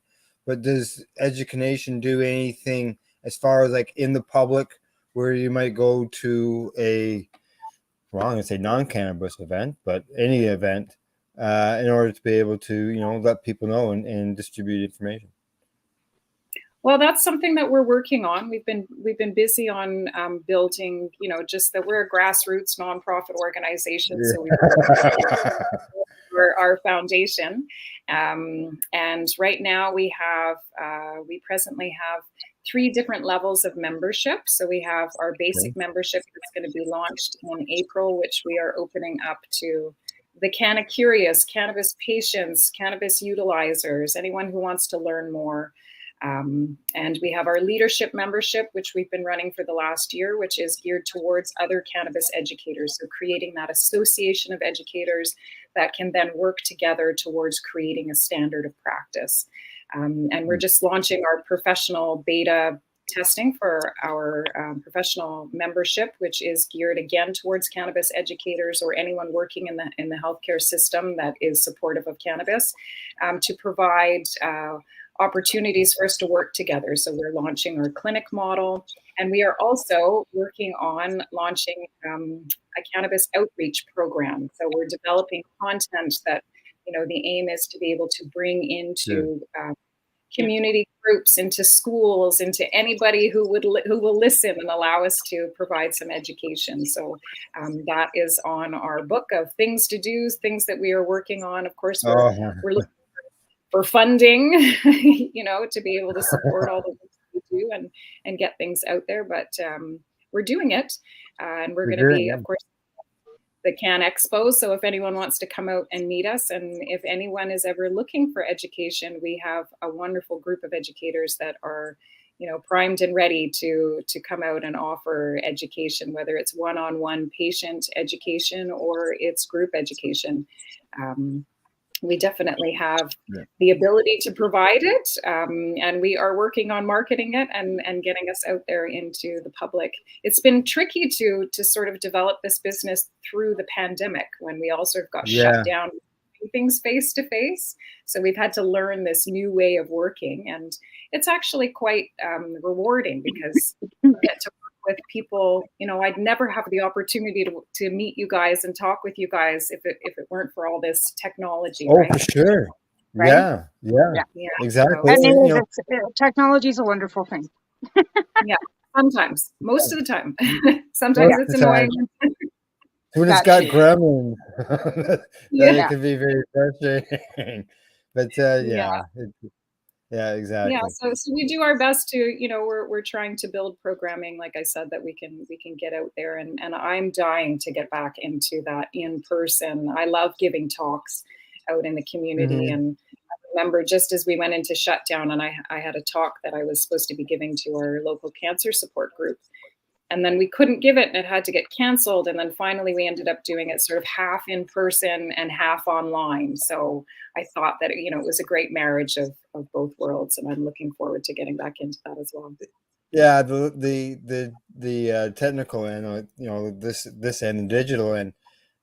but does EduCanNation do anything as far as like in the public where you might go to a, well, I'm going to say non-cannabis event, but any event in order to be able to, you know, let people know and distribute information? Well, that's something that we're working on. We've been busy on building, you know, just that we're a grassroots nonprofit organization. So we our foundation. And right now we presently have 3 different levels of membership. So we have our basic membership that's going to be launched in April, which we are opening up to the canna curious, cannabis patients, cannabis utilizers, anyone who wants to learn more. And we have our leadership membership, which we've been running for the last year, which is geared towards other cannabis educators. So creating that association of educators that can then work together towards creating a standard of practice. And we're just launching our professional beta testing for our professional membership, which is geared again towards cannabis educators or anyone working in the healthcare system that is supportive of cannabis, to provide opportunities for us to work together. So we're launching our clinic model, and we are also working on launching a cannabis outreach program. So we're developing content that, you know, the aim is to be able to bring into community groups, into schools, into anybody who will listen and allow us to provide some education. So that is on our book of things to do, things that we are working on. Of course, we're looking for funding, you know, to be able to support all the things we do and get things out there. But we're doing it. And we're We going to did, be, yeah. of course, the CannExpo. So if anyone wants to come out and meet us, and if anyone is ever looking for education, we have a wonderful group of educators that are, primed and ready to come out and offer education, whether it's one-on-one patient education or it's group education. We definitely have the ability to provide it, and we are working on marketing it and getting us out there into the public. It's been tricky to sort of develop this business through the pandemic, when we all sort of got shut down, doing things face to face. So we've had to learn this new way of working, and it's actually quite rewarding, because you get to with people. I'd never have the opportunity to meet you guys and talk with you guys if it weren't for all this technology. Oh, right? for sure. Right? Yeah, exactly. I mean, And, technology is a wonderful thing. Yeah, sometimes, most of the time. most Sometimes of it's the time, annoying. when it's That got too. gremlins, then it Yeah. can be very frustrating. But Yeah. exactly. Yeah, so we do our best to, we're trying to build programming, like I said, that we can get out there, and I'm dying to get back into that in person. I love giving talks out in the community, and I remember just as we went into shutdown, and I had a talk that I was supposed to be giving to our local cancer support group, and then we couldn't give it, and it had to get canceled, and then finally we ended up doing it sort of half in person and half online. So I thought that it was a great marriage of both worlds, and I'm looking forward to getting back into that as well. Yeah, the technical end, this end, the digital end,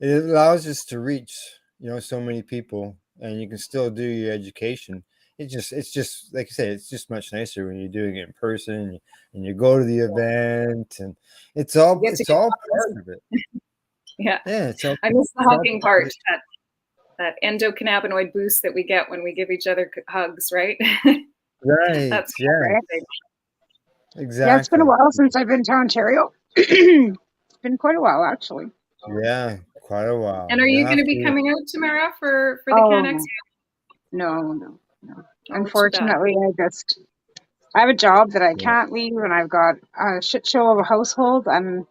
it allows us to reach so many people, and you can still do your education. It's just like you say, it's just much nicer when you're doing it in person, and you go to the event, and it's all part of it. Yeah, it's all. I miss the hugging part, that endocannabinoid boost that we get when we give each other hugs, right? Right. That's Exactly. Yeah, it's been a while since I've been to Ontario. It's been quite a while, actually. Yeah, quite a while. And are you going to be coming out, Tamara, for the CannExpo? No. Oh, Unfortunately, I have a job that I can't leave, and I've got a shit show of a household, and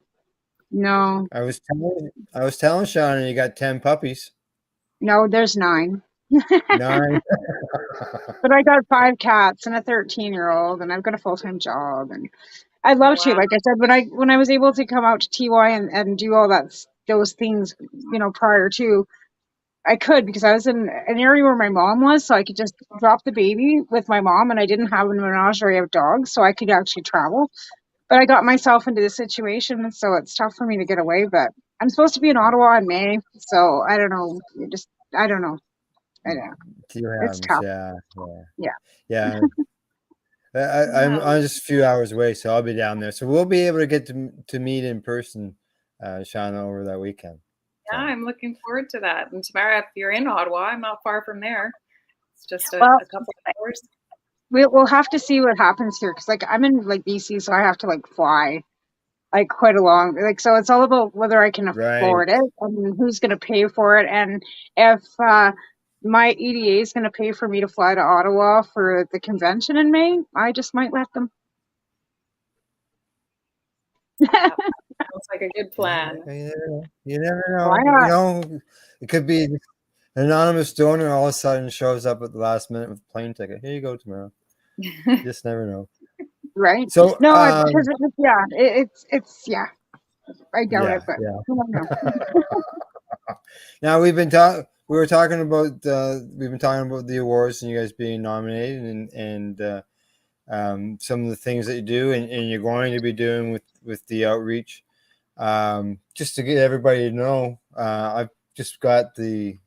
no. I was telling Shawna, you got 10 puppies. No, there's 9. 9. But I got 5 cats and a 13-year-old, and I've got a full-time job, and I'd love to. Like I said, when I was able to come out to TY and do all those things, prior to, I could, because I was in an area where my mom was, so I could just drop the baby with my mom, and I didn't have a menagerie of dogs, so I could actually travel. But I got myself into this situation, so it's tough for me to get away. But I'm supposed to be in Ottawa in May, so I don't know. I don't know. It's tough. Yeah. I'm just a few hours away, so I'll be down there. So we'll be able to get to meet in person, Shawna, over that weekend. Yeah, I'm looking forward to that. And Tamara, if you're in Ottawa, I'm not far from there. It's just a couple of hours. We'll have to see what happens here, because I'm in BC, so I have to fly quite a long, so it's all about whether I can afford it and who's going to pay for it, and if my EDA is going to pay for me to fly to Ottawa for the convention in May, I just might let them. Sounds like a good plan. You never know. It could be an anonymous donor all of a sudden shows up at the last minute with a plane ticket. Here you go, Tamara. You just never know. Right. So no, because it's I doubt it, but you don't know. Now we've been talking about the awards and you guys being nominated, and some of the things that you do and you're going to be doing with the outreach. Just to get everybody to know, I've just got the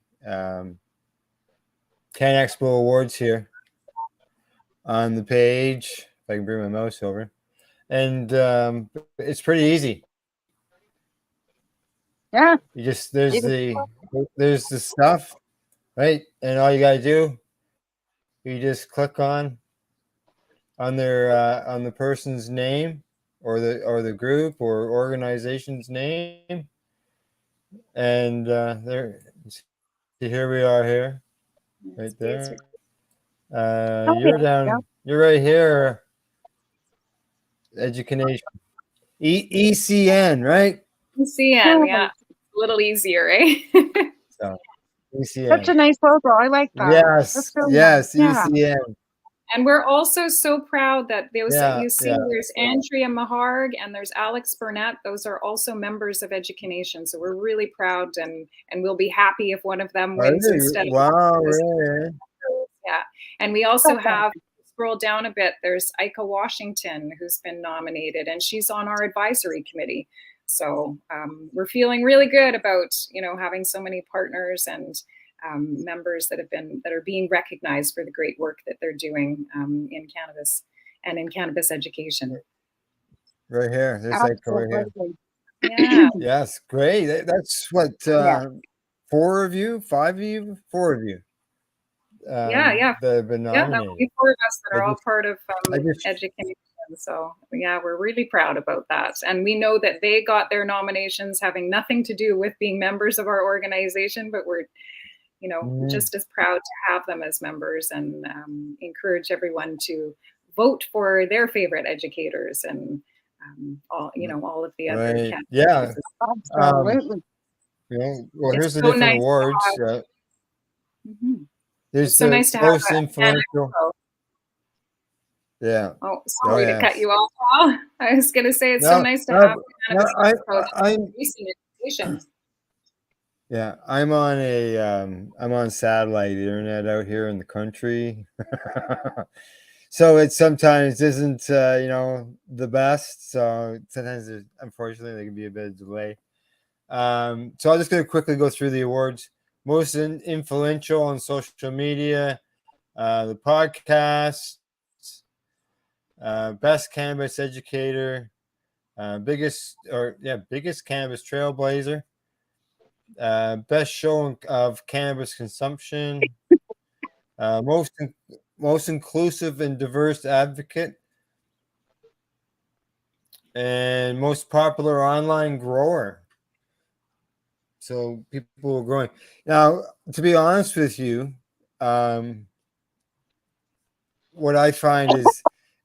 CannExpo awards here on the page. If I can bring my mouse over, and it's pretty easy. Yeah. You just there's the stuff, right? And all you gotta do, you just click on their on the person's name or the group or organization's name, and there. Here we are here, right there. You're down. You're right here. EduCanNation. ECN, right? CN, yeah. A little easier, eh? So ECN. Such a nice logo. I like that. That's really nice. Yeah. ECN. And we're also so proud that those you see yeah. there's Andrea Maharg and there's Alex Burnett. Those are also members of EduCanNation. So we're really proud, and we'll be happy if one of them wins instead of really? Yeah. And we also have, scroll down a bit, there's Ika Washington, who's been nominated, and she's on our advisory committee. So we're feeling really good about, having so many partners and members that are being recognized for the great work that they're doing in cannabis and in cannabis education. Right here. There's Ika right here. Yeah. Yes, great. That's what, 4 of you, 5 of you, 4 of you. Yeah. That have been nominated. Yeah, that would be 4 of us that are all part of EduCanNation. So yeah, we're really proud about that. And we know that they got their nominations having nothing to do with being members of our organization, but we're, just as proud to have them as members, and encourage everyone to vote for their favorite educators and all of the other right. Yeah. Absolutely. Well, here's the different awards. There's so nice to have most influential. Yeah. Oh, sorry to cut you off, Paul. I was going to say it's so nice to have recent education. Yeah, I'm on satellite internet out here in the country, so it sometimes isn't the best. So sometimes unfortunately there can be a bit of delay. So I'm just going to quickly go through the awards. Most influential on social media, the podcast, best cannabis educator, biggest cannabis trailblazer, best show of cannabis consumption, most inclusive and diverse advocate, and most popular online grower. So people are growing. Now, to be honest with you, what I find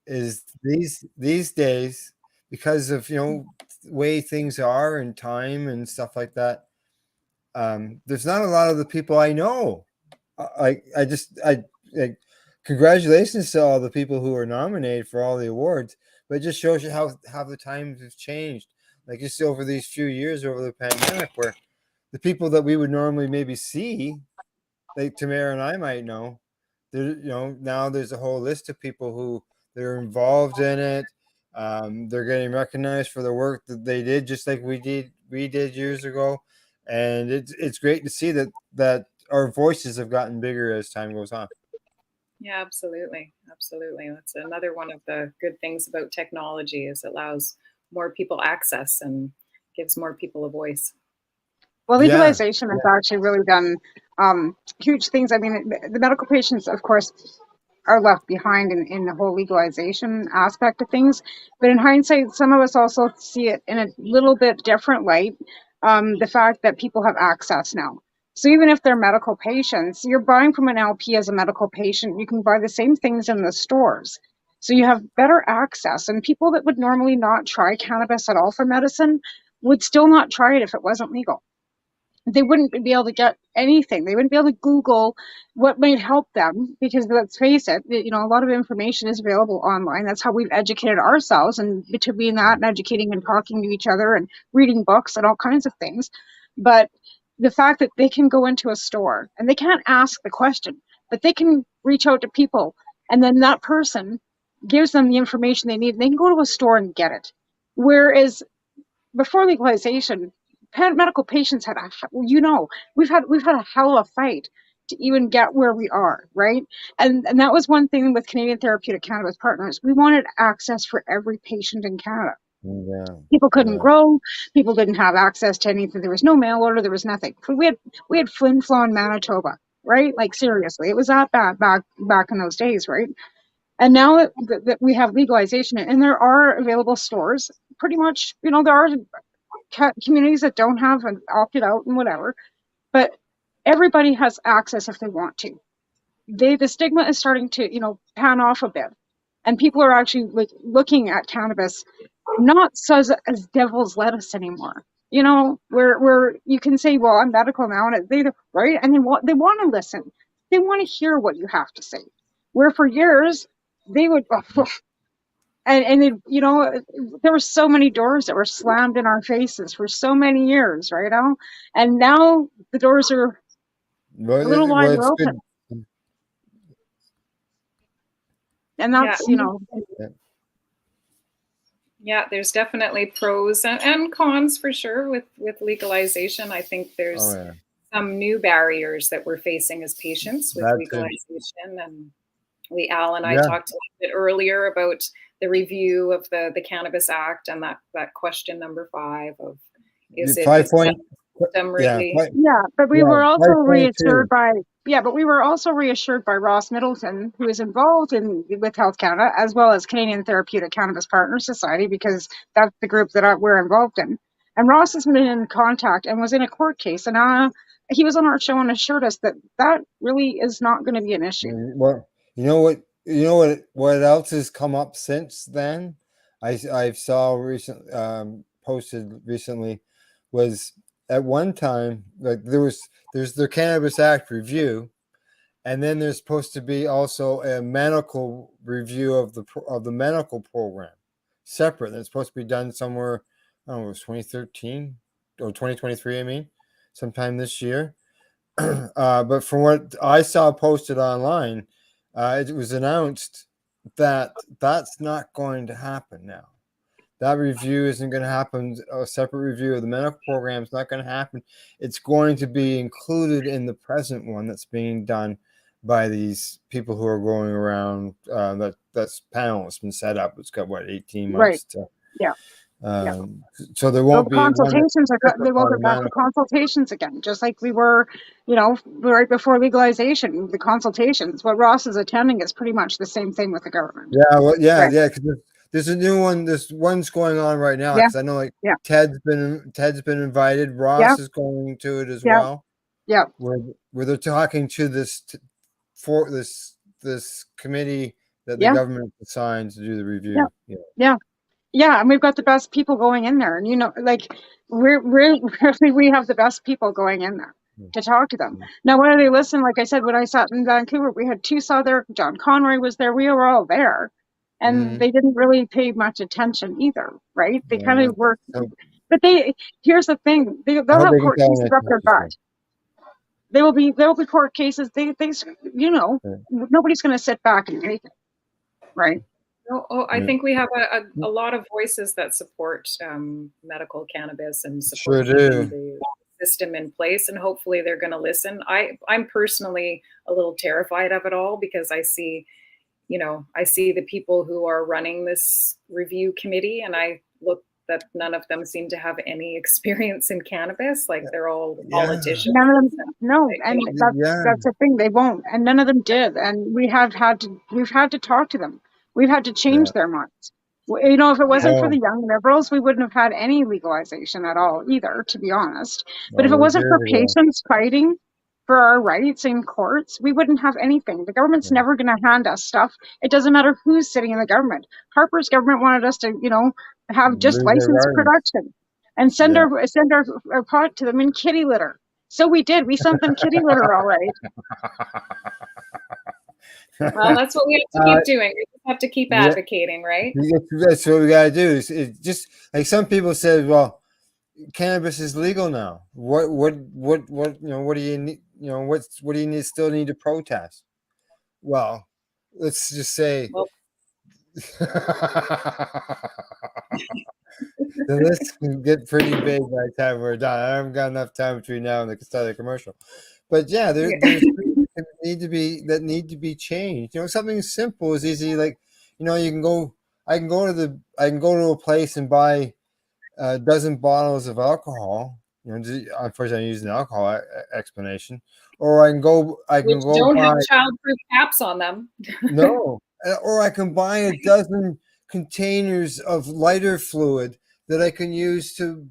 is these days, because of the way things are and time and stuff like that, there's not a lot of the people I know. Congratulations to all the people who are nominated for all the awards, but it just shows you how the times have changed. Like just over these few years over the pandemic, where the people that we would normally maybe see, like Tamara and I might know, now there's a whole list of people who they're involved in it. They're getting recognized for the work that they did, just like we did years ago. And it's great to see that our voices have gotten bigger as time goes on. Yeah, absolutely. That's another one of the good things about technology, is it allows more people access and gives more people a voice. Well, legalization has actually really done huge things. I mean, the medical patients, of course, are left behind in the whole legalization aspect of things. But in hindsight, some of us also see it in a little bit different light. The fact that people have access now. So even if they're medical patients, you're buying from an LP as a medical patient, you can buy the same things in the stores. So you have better access, and people that would normally not try cannabis at all for medicine would still not try it if it wasn't legal. They wouldn't be able to get anything. They wouldn't be able to Google what might help them, because let's face it, a lot of information is available online. That's how we've educated ourselves, and between that and educating and talking to each other and reading books and all kinds of things. But the fact that they can go into a store and they can't ask the question, but they can reach out to people, and then that person gives them the information they need. They can go to a store and get it. Whereas before legalization, medical patients had we've had a hell of a fight to even get where we are, right? And that was one thing with Canadian Therapeutic Cannabis Partners. We wanted access for every patient in Canada. Yeah. People couldn't grow. People didn't have access to anything. There was no mail order. There was nothing. We had Flin Flaw in Manitoba, right? Like seriously, it was that bad back in those days, right? And now that we have legalization and there are available stores, pretty much, there are communities that don't have and opted out and whatever, but everybody has access if they want to. The stigma is starting to pan off a bit, and people are actually looking at cannabis not so as devil's lettuce anymore. You know, where you can say, well, I'm medical now, and they right, and they want to listen, they want to hear what you have to say. Where for years they would, and they, you know, there were so many doors that were slammed in our faces for so many years, right, Al? And now the doors are a little wider it's good. open, and that's, you know. Yeah, there's definitely pros and cons for sure with legalization. I think there's some new barriers that we're facing as patients with legalization. And Al and I talked a little bit earlier about the review of the Cannabis Act and that question number 5 of is it really? But we were also reassured by Ross Middleton, who is involved with Health Canada as well as Canadian Therapeutic Cannabis Partners Society, because that's the group that we're involved in. And Ross has been in contact and was in a court case, and he was on our show and assured us that really is not going to be an issue. Well, you know what else has come up since then? I saw recently posted recently was at one time, like there's the Cannabis Act review, and then there's supposed to be also a medical review of the medical program, separate. That's supposed to be done somewhere, I don't know, it was 2013 or 2023. I mean, sometime this year. But from what I saw posted online, it was announced that that's not going to happen now. That review isn't going to happen. A separate review of the medical program is not going to happen. It's going to be included in the present one that's being done by these people who are going around. That's panel has been set up. It's got 18 months to. So there won't be consultations. They will get back to consultations again, just like we were, you know, right before legalization. The consultations, what Ross is attending, is pretty much the same thing with the government. Because there's a new one. This one's going on right now. Because I know, like Ted's been invited. Ross is going to it as well. Yeah, where they're talking to this committee that the government assigned to do the review. Yeah, and we've got the best people going in there, and you know, like we have the best people going in there to talk to them. Now, whether they listen, like I said, when I sat in Vancouver, we had Tusaw there, John Conroy was there, we were all there, and they didn't really pay much attention either, right? They kind of worked, but here's the thing: they'll have court cases up their butt. There will be court cases. They you know, nobody's going to sit back and take it, right? I think we have a lot of voices that support medical cannabis and support the system in place, and hopefully they're going to listen. I'm personally a little terrified of it all, because I see the people who are running this review committee, and I look that none of them seem to have any experience in cannabis. Like, they're all politicians. None of them, no, and that's the thing. They won't, and none of them did. And we've had to talk to them. We've had to change their minds. You know, if it wasn't for the young liberals, we wouldn't have had any legalization at all either, to be honest. But if it wasn't for patients fighting for our rights in courts, we wouldn't have anything. The government's never going to hand us stuff. It doesn't matter who's sitting in the government. Harper's government wanted us to, you know, have just licensed production and send our pot to them in kitty litter. So we did. We sent them kitty litter, all right. Well, that's what we have to keep doing. We just have to keep advocating, right? That's what we got to do. It's just like some people said, well, cannabis is legal now. What do you need? You know, what do you still need to protest? Well, let's just say the list can get pretty big by the time we're done. I haven't got enough time between now and the start of the commercial. But there's things that need to be changed. You know, something simple is easy. Like, you know, I can go to a place and buy a dozen bottles of alcohol. You know, unfortunately, I'm using the alcohol explanation. Or I can go have childproof caps on them. No, or I can buy a dozen containers of lighter fluid that I can use to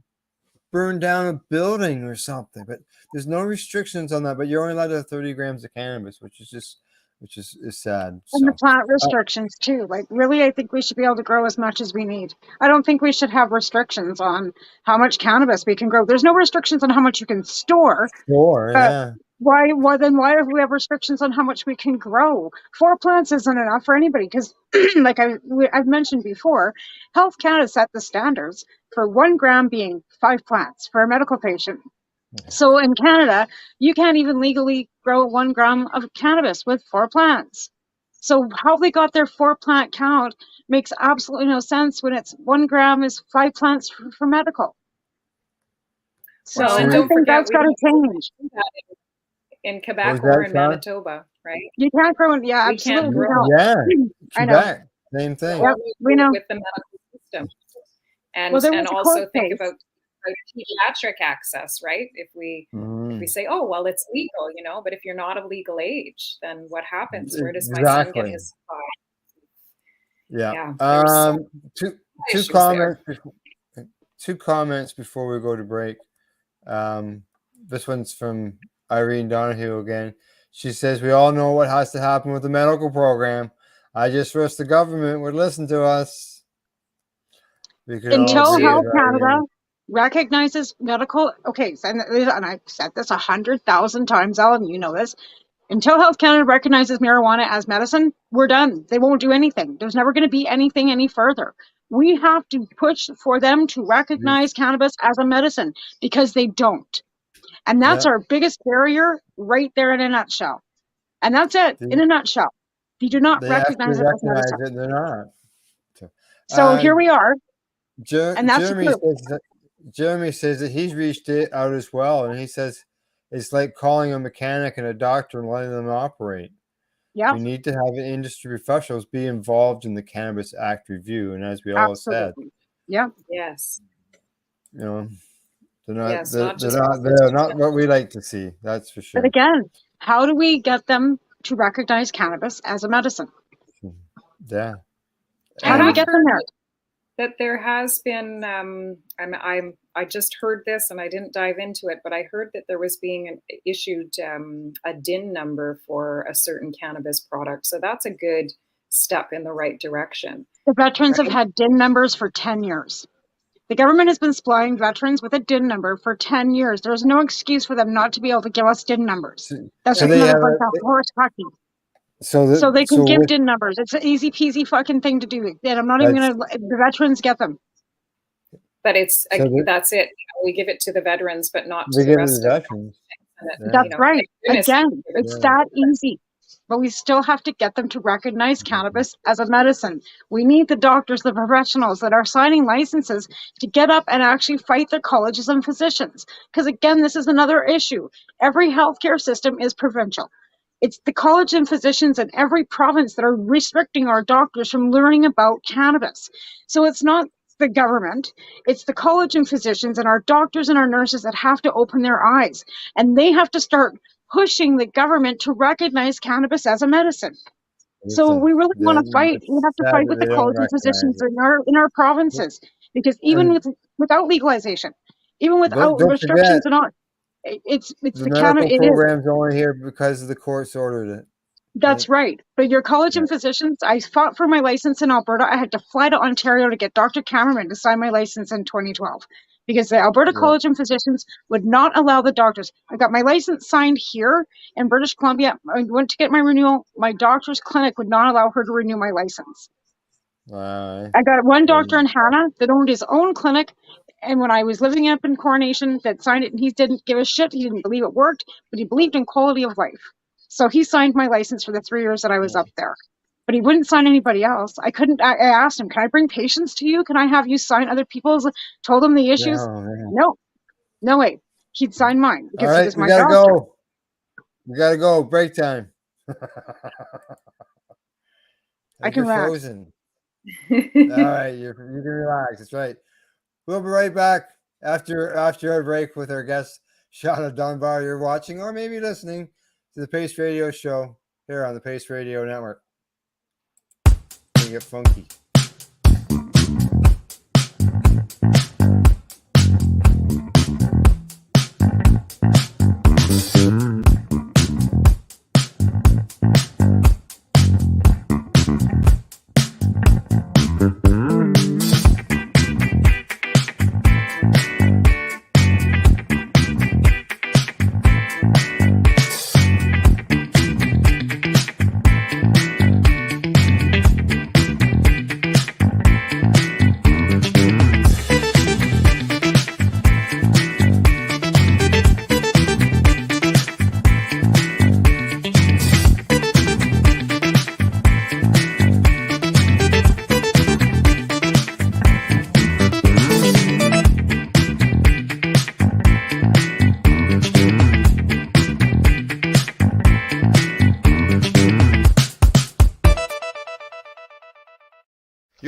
burn down a building or something. But there's no restrictions on that. But you're only allowed to have 30 grams of cannabis, which is just which is sad. And the So plant restrictions too. Like, really, I think we should be able to grow as much as we need. I don't think we should have restrictions on how much cannabis we can grow. There's no restrictions on how much you can store, sure, but yeah. why do we have restrictions on how much we can grow? 4 plants isn't enough for anybody because, like I've mentioned before, Health Canada set the standards for 1 gram being 5 plants for a medical patient. So in Canada, you can't even legally grow 1 gram of cannabis with 4 plants. So how they got their 4 plant count makes absolutely no sense when it's 1 gram is 5 plants for medical. So Well, and I don't think forget, that's got to change. In Quebec What was or that, in Sean? Manitoba, right? You can't grow it. Yeah, We can't absolutely. grow No. Yeah, I know. Quebec, same thing. Yep, we know. with the medical system. And Well, there was and a also court think case. about pediatric access, right? If we say, oh well, it's legal, you know, but if you're not of legal age, then what happens? Where does my son get Exactly. his supply? Yeah. There's Two issues comments. there. 2 comments before we go to break. This one's from Irene Donahue again. She says, "We all know what has to happen with the medical program. I just wish the government would listen to us." We could all Until agree Health with Canada Irene. recognizes medical, okay, and I've said this 100,000 times, Ellen, you know this. Until Health Canada recognizes marijuana as medicine, we're done. They won't do anything. There's never going to be anything any further. We have to push for them to recognize cannabis as a medicine because they don't. And that's our biggest barrier right there in a nutshell. And that's it, in a nutshell. They do not They have to recognize it as recognize medicine. it. They're not. So here we are. And that's Jeremy says that he's reached it out as well, and he says it's like calling a mechanic and a doctor and letting them operate. Yeah, we need to have industry professionals be involved in the Cannabis Act review, and as we all said, yeah, yes, you know, they're not yes, they're not what we like to see. That's for sure. But again, how do we get them to recognize cannabis as a medicine? Yeah. How do we get them there? That there has been, I just heard this and I didn't dive into it, but I heard that there was being issued a DIN number for a certain cannabis product. So that's a good step in the right direction. The veterans have had DIN numbers for 10 years. The government has been supplying veterans with a DIN number for 10 years. There's no excuse for them not to be able to give us DIN numbers. That's just another bunch of horse fucking. So they can give DIN numbers. It's an easy peasy fucking thing to do. And I'm not even going to, the veterans get them. But that's it. We give it to the veterans, but not to the rest of the veterans. That's right. Again, it's that easy. But we still have to get them to recognize cannabis as a medicine. We need the doctors, the professionals that are signing licenses to get up and actually fight their colleges and physicians. Because again, this is another issue. Every healthcare system is provincial. It's the college and physicians in every province that are restricting our doctors from learning about cannabis. So it's not the government, it's the college and physicians and our doctors and our nurses that have to open their eyes. And they have to start pushing the government to recognize cannabis as a medicine. So we really want to fight. We have to fight with the college and physicians in our provinces. Because even without legalization, even without restrictions and all, it's the medical program's only here because the courts ordered it. That's right. But your college and physicians, I fought for my license in Alberta. I had to fly to Ontario to get Dr. Cameron to sign my license in 2012 because the Alberta College and Physicians would not allow the doctors. I got my license signed here in British Columbia. I went to get my renewal. My doctor's clinic would not allow her to renew my license. I got one doctor in Hannah that owned his own clinic. And when I was living up in Coronation, that signed it, and he didn't give a shit. He didn't believe it worked, but he believed in quality of life. So he signed my license for the 3 years that I was up there. But he wouldn't sign anybody else. I asked him, can I bring patients to you? Can I have you sign other people's? Told him the issues. No way. He'd sign mine. All right, we gotta go. We gotta go. Break time. I can relax. All right, you can relax. That's right. We'll be right back after our break with our guest, Shawna Dunbar. You're watching or maybe listening to the Pace Radio Show here on the Pace Radio Network. We get funky.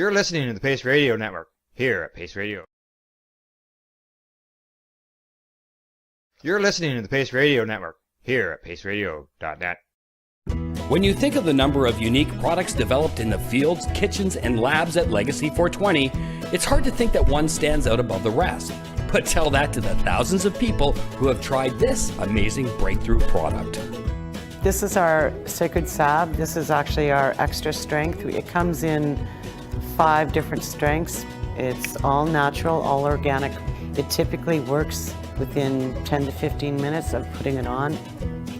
You're listening to the Pace Radio Network, here at Pace Radio. You're listening to the Pace Radio Network, here at paceradio.net. When you think of the number of unique products developed in the fields, kitchens, and labs at Legacy 420, it's hard to think that one stands out above the rest. But tell that to the thousands of people who have tried this amazing breakthrough product. This is our Sacred Salve. This is actually our extra strength. It comes in 5 different strengths. It's all natural, all organic. It typically works within 10 to 15 minutes of putting it on.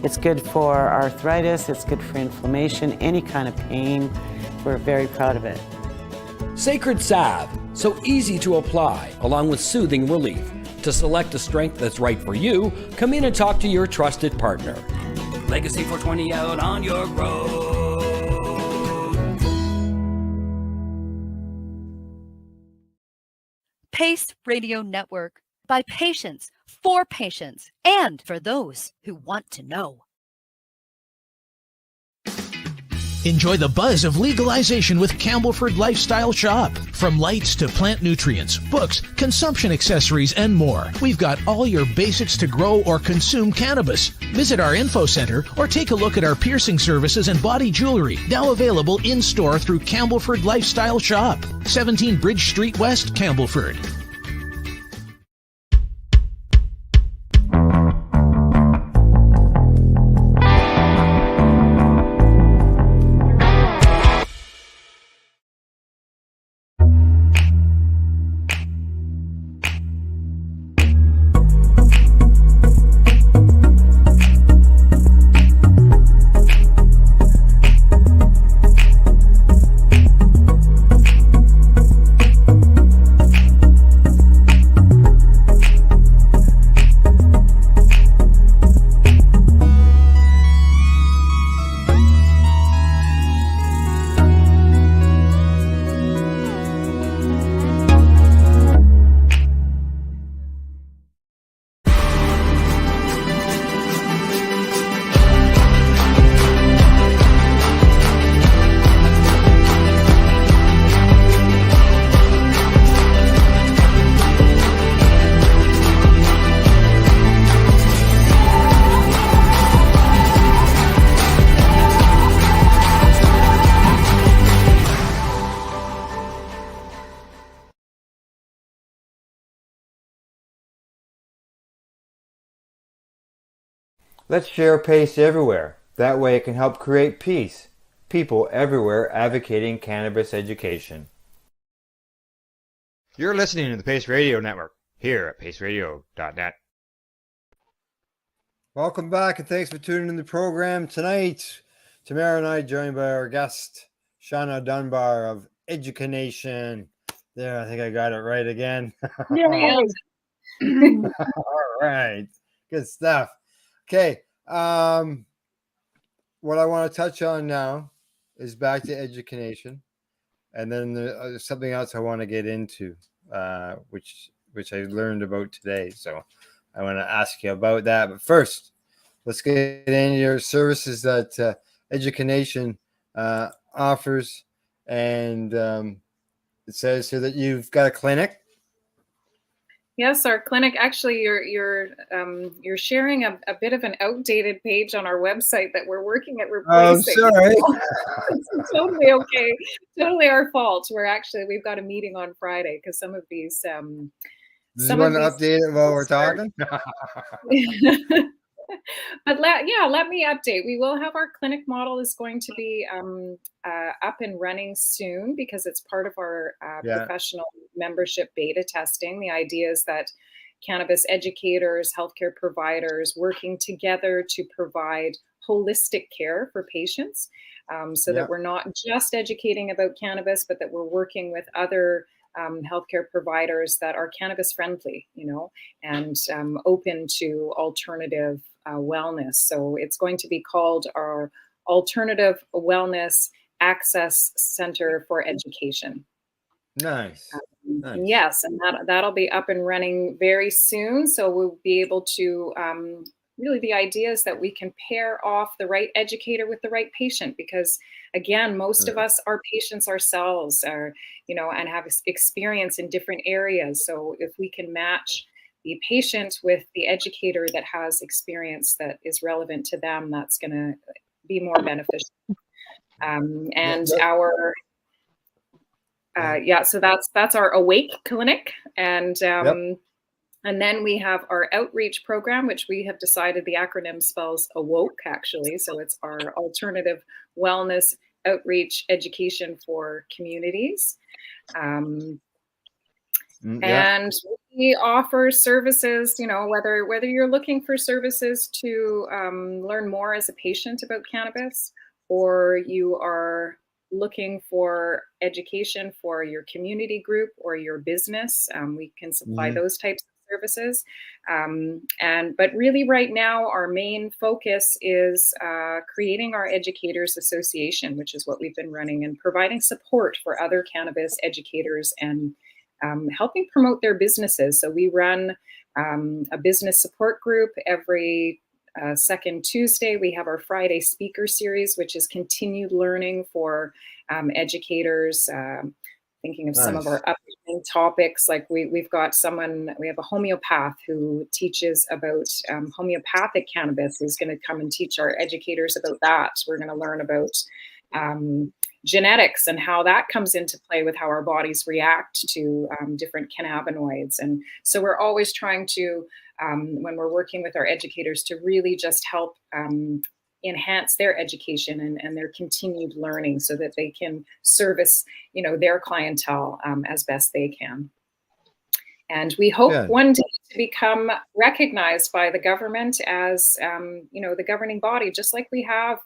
It's good for arthritis, it's good for inflammation, any kind of pain. We're very proud of it. Sacred Salve, so easy to apply, along with soothing relief. To select a strength that's right for you, come in and talk to your trusted partner. Legacy 420 out on your road. Pace Radio Network, by patients, for patients, and for those who want to know. Enjoy the buzz of legalization with Campbellford Lifestyle Shop. From lights to plant nutrients, books, consumption accessories, and more, we've got all your basics to grow or consume cannabis. Visit our info center or take a look at our piercing services and body jewelry, now available in-store through Campbellford Lifestyle Shop, 17 Bridge Street West, Campbellford. Let's share Pace everywhere. That way it can help create peace. People everywhere advocating cannabis education. You're listening to the Pace Radio Network, here at paceradio.net. Welcome back and thanks for tuning in the program tonight. Tamara and I joined by our guest, Shawna Dunbar of EduCanNation. There, I think I got it right again. Yeah. All right. Good stuff. Okay. What I want to touch on now is back to EduCanNation. And then there's something else I want to get into, which I learned about today. So I want to ask you about that. But first, let's get into your services that EduCanNation offers. And it says here that you've got a clinic. Yes, our clinic. Actually, you're sharing a bit of an outdated page on our website that we're working at replacing. Oh, sorry. It's totally okay. Totally our fault. We've got a meeting on Friday because some of these. Do you want to update it while we're talking? But let me update. We will have our clinic model is going to be up and running soon because it's part of our professional membership beta testing. The idea is that cannabis educators, healthcare providers working together to provide holistic care for patients so that we're not just educating about cannabis, but that we're working with other healthcare providers that are cannabis friendly, and open to alternative wellness. So it's going to be called our Alternative Wellness Access Center for Education. Nice. Yes, and that'll be up and running very soon. So we'll be able to really the idea is that we can pair off the right educator with the right patient, because again, most of us are patients ourselves, are, and have experience in different areas. So if we can match the patient with the educator that has experience that is relevant to them, that's going to be more beneficial. And our so that's our Awake clinic, and then we have our outreach program, which we have decided the acronym spells AWOKE, actually. So it's our alternative wellness outreach education for communities. And we offer services, whether you're looking for services to learn more as a patient about cannabis, or you are looking for education for your community group or your business, we can supply those types of services. But really right now, our main focus is creating our Educators Association, which is what we've been running, and providing support for other cannabis educators and helping promote their businesses. So we run a business support group every second Tuesday. We have our Friday speaker series, which is continued learning for educators, thinking of some of our upcoming topics. Like we have a homeopath who teaches about homeopathic cannabis, who's going to come and teach our educators about that. We're going to learn about genetics and how that comes into play with how our bodies react to different cannabinoids. And so we're always trying to, when we're working with our educators, to really just help enhance their education and their continued learning, so that they can service, their clientele as best they can. And we hope one day to become recognized by the government as, the governing body, just like we have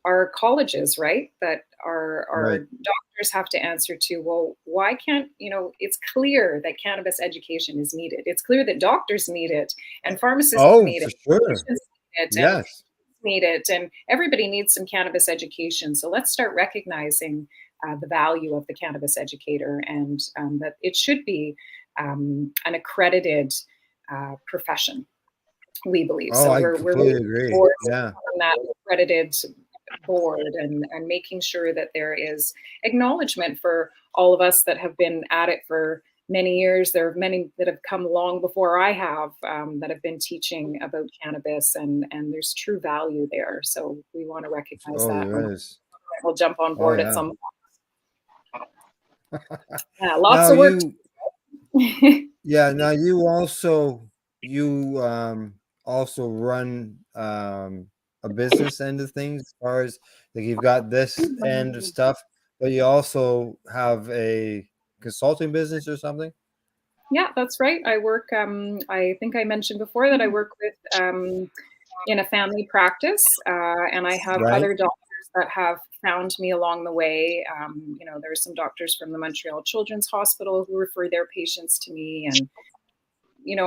our colleges, right? That our doctors have to answer to. Well, why can't, it's clear that cannabis education is needed. It's clear that doctors need it, and pharmacists need it. For sure. Yes. Need it, and everybody needs some cannabis education. So let's start recognizing the value of the cannabis educator, and that it should be an accredited profession, we believe. Oh, so I we're completely agree. on Yeah. that accredited board, and making sure that there is acknowledgement for all of us that have been at it for many years. There are many that have come long before I have, that have been teaching about cannabis, and there's true value there. So we want to recognize that. There is. We'll jump on board at some point. Lots Now of work. now you also run a business end of things, as far as like you've got this end of stuff, but you also have a consulting business or something? Yeah, that's right. I work, I think I mentioned before that I work with in a family practice, and I have other doctors that have found me along the way. There's some doctors from the Montreal Children's Hospital who refer their patients to me, and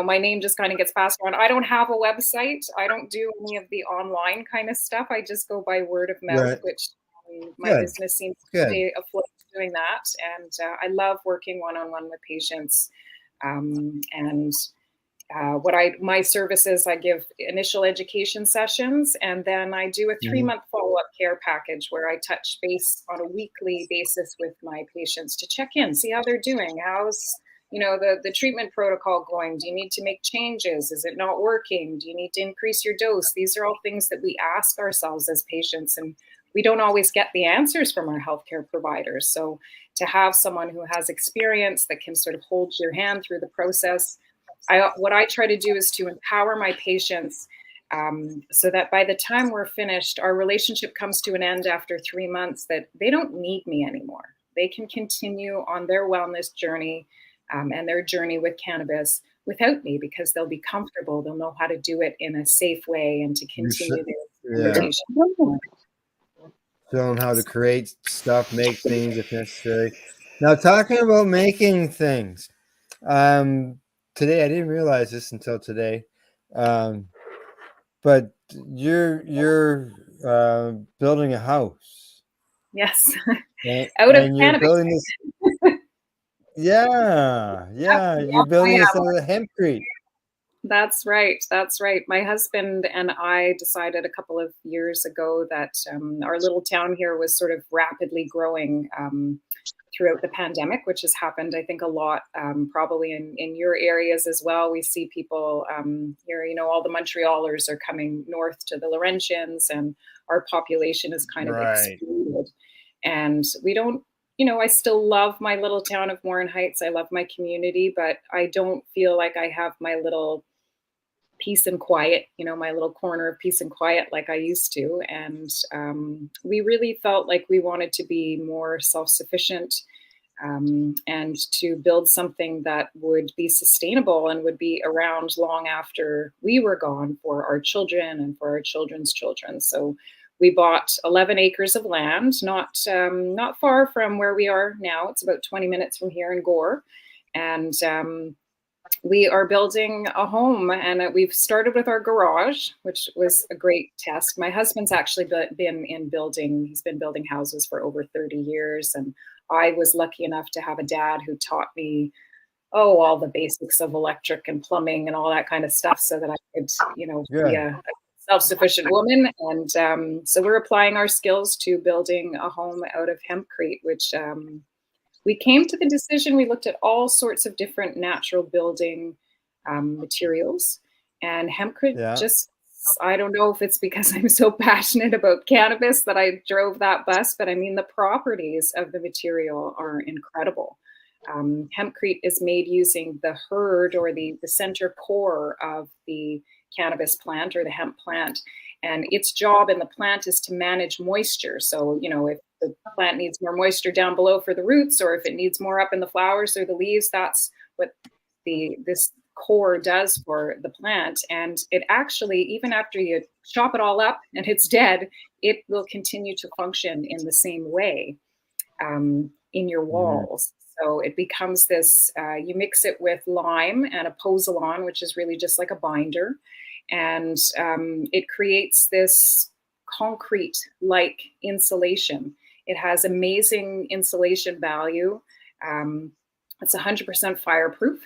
my name just kind of gets passed around. I don't have a website. I don't do any of the online kind of stuff. I just go by word of mouth, which my business seems to stay afloat doing that. And I love working one-on-one with patients. My services, I give initial education sessions, and then I do a 3-month follow-up care package where I touch base on a weekly basis with my patients to check in, see how they're doing. How's the treatment protocol going? Do you need to make changes? Is it not working? Do you need to increase your dose? These are all things that we ask ourselves as patients, and we don't always get the answers from our healthcare providers. So to have someone who has experience that can sort of hold your hand through the process, what I try to do is to empower my patients, so that by the time we're finished, our relationship comes to an end after 3 months, that they don't need me anymore. They can continue on their wellness journey, and their journey with cannabis without me, because they'll be comfortable. They'll know how to do it in a safe way and to continue their experimentation. Show them how to create stuff, make things if necessary. Now, talking about making things, today I didn't realize this until today, but you're building a house. Yes, out of cannabis. You're building this out of hempcrete. That's right. That's right. My husband and I decided a couple of years ago that our little town here was sort of rapidly growing throughout the pandemic, which has happened, I think, a lot, probably in your areas as well. We see people here, all the Montrealers are coming north to the Laurentians, and our population has kind of exploded. And we don't, I still love my little town of Warren Heights. I love my community, but I don't feel like I have my little peace and quiet, my little corner of peace and quiet like I used to. And we really felt like we wanted to be more self-sufficient and to build something that would be sustainable and would be around long after we were gone for our children and for our children's children. So we bought 11 acres of land, not far from where we are now. It's about 20 minutes from here in Gore. And we are building a home, and we've started with our garage, which was a great test. My husband's actually been building houses for over 30 years. And I was lucky enough to have a dad who taught me, all the basics of electric and plumbing and all that kind of stuff so that I could, be a self-sufficient woman. And so we're applying our skills to building a home out of hempcrete, which we came to the decision, we looked at all sorts of different natural building materials, and hempcrete just, I don't know if it's because I'm so passionate about cannabis that I drove that bus, but I mean, the properties of the material are incredible. Hempcrete is made using the hurd, or the center core of the cannabis plant or the hemp plant. And its job in the plant is to manage moisture. So, if the plant needs more moisture down below for the roots, or if it needs more up in the flowers or the leaves, that's what this core does for the plant. And it actually, even after you chop it all up and it's dead, it will continue to function in the same way in your walls. So it becomes this, you mix it with lime and a pozzolan, which is really just like a binder. And it creates this concrete-like insulation. It has amazing insulation value. It's 100% fireproof.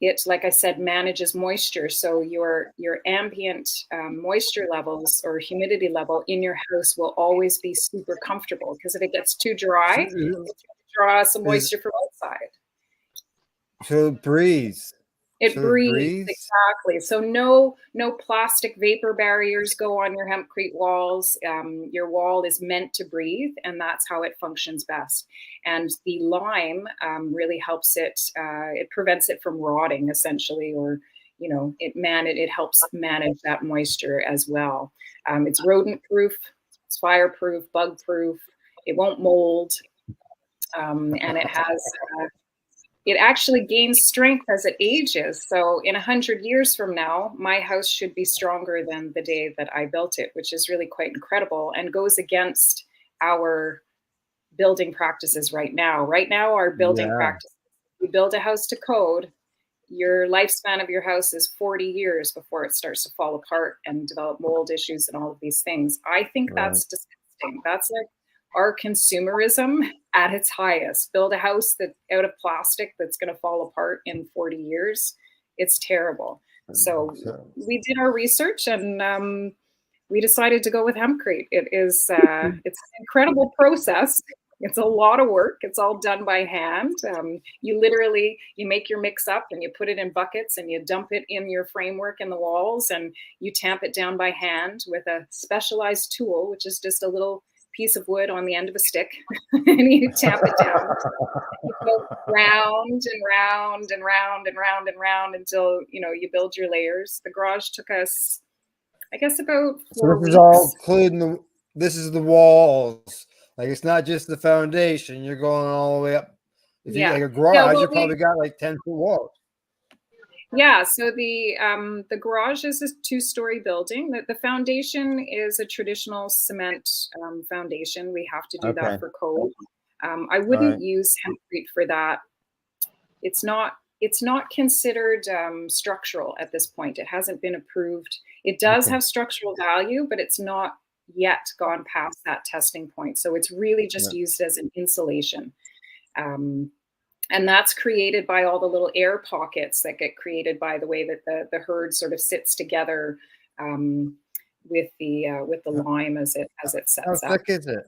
It, like I said, manages moisture. So your ambient moisture levels or humidity level in your house will always be super comfortable, because if it gets too dry, it's draw some moisture from outside. So it breathes. It breathes, exactly. So no plastic vapor barriers go on your hempcrete walls. Your wall is meant to breathe, and that's how it functions best. And the lime really helps it. It prevents it from rotting, essentially, or it helps manage that moisture as well. It's rodent proof, it's fireproof, bug proof. It won't mold, and it has. It actually gains strength as it ages. So in 100 years from now, my house should be stronger than the day that I built it, which is really quite incredible and goes against our building practices right now. Right now, our building practices, we build a house to code, your lifespan of your house is 40 years before it starts to fall apart and develop mold issues and all of these things. I think that's disgusting. That's like our consumerism at its highest. Build a house that's out of plastic that's going to fall apart in 40 years. It's terrible. So we did our research, and we decided to go with hempcrete. It is it's an incredible process. It's a lot of work. It's all done by hand. You make your mix up and you put it in buckets and you dump it in your framework in the walls, and you tamp it down by hand with a specialized tool, which is just a little piece of wood on the end of a stick, and you tap it down. You go round and round and round and round and round until you build your layers. The garage took us, I guess, about 4 weeks. This is all including this is the walls. Like, it's not just the foundation. You're going all the way up. If you like a garage, you probably got like 10-foot walls. Yeah, so the garage is a 2-story building. The foundation is a traditional cement foundation. We have to do that for code. I wouldn't use hempcrete for that. It's not considered structural at this point. It hasn't been approved. It does have structural value, but it's not yet gone past that testing point. So it's really just used as an insulation. And that's created by all the little air pockets that get created by the way that the herd sort of sits together with the lime as it sets How up. thick is it?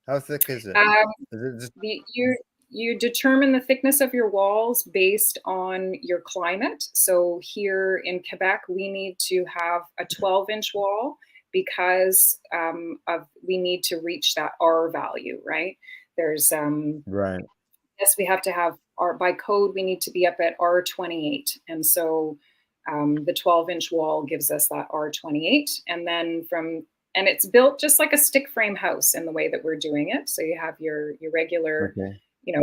How thick is it? Is it just... You determine the thickness of your walls based on your climate. So here in Quebec, we need to have a 12-inch wall because we need to reach that R value, right? There's right. Yes, we have to have by code, we need to be up at R28. And so the 12-inch wall gives us that R28. And then and it's built just like a stick frame house in the way that we're doing it. So you have your regular,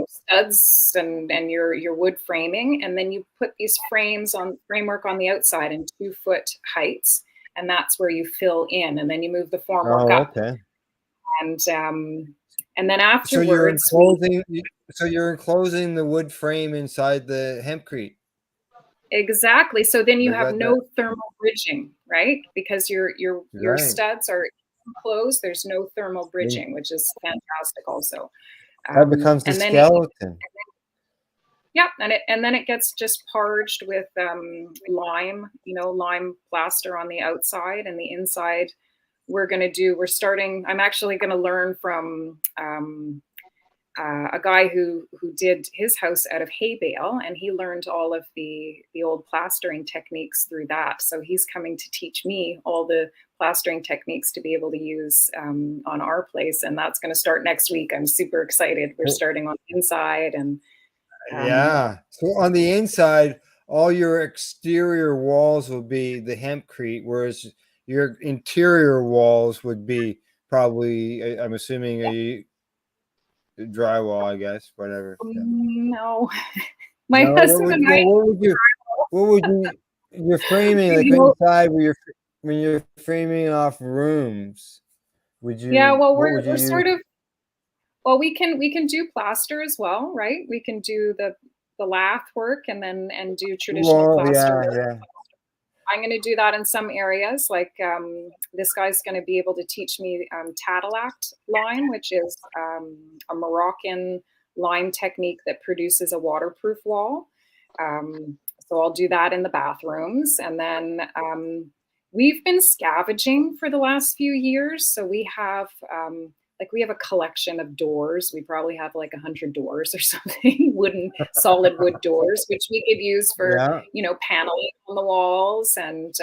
studs and your wood framing. And then you put these framework on the outside in 2-foot heights. And that's where you fill in. And then you move the formwork up. Okay. And then afterwards, so you're enclosing the wood frame inside the hempcrete. Exactly. So then you have no thermal bridging, right? Because your studs are enclosed. There's no thermal bridging, which is fantastic also. That becomes the skeleton. And then it gets just parged with lime, lime plaster on the outside, and the inside I'm actually going to learn from a guy who did his house out of hay bale, and he learned all of the old plastering techniques through that. So he's coming to teach me all the plastering techniques to be able to use on our place, and that's going to start next week. I'm super excited. We're starting on the inside, and so on the inside, all your exterior walls will be the hempcrete, whereas your interior walls would be probably, I'm assuming, a drywall, I guess, whatever. No, my husband and I. What would you? You're framing like inside when you're framing off rooms. Would you? Yeah, well, we're sort of. Well, we can do plaster as well, right? We can do the lath work and do traditional plaster work. Yeah. I'm going to do that in some areas. Like this guy's going to be able to teach me Tadilact lime, which is a Moroccan lime technique that produces a waterproof wall. So I'll do that in the bathrooms. And then we've been scavenging for the last few years. So we have we have a collection of doors. We probably have like 100 doors or something, solid wood doors, which we could use for, paneling on the walls. And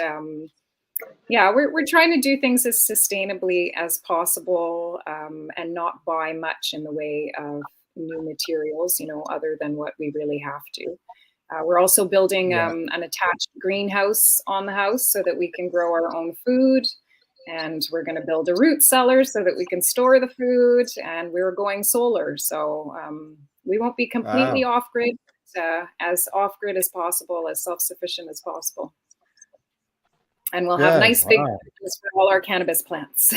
we're trying to do things as sustainably as possible and not buy much in the way of new materials, other than what we really have to. We're also building an attached greenhouse on the house so that we can grow our own food. And we're going to build a root cellar so that we can store the food. And we're going solar. So we won't be completely off-grid, as off-grid as possible, as self-sufficient as possible. And we'll have nice big gardens for all our cannabis plants.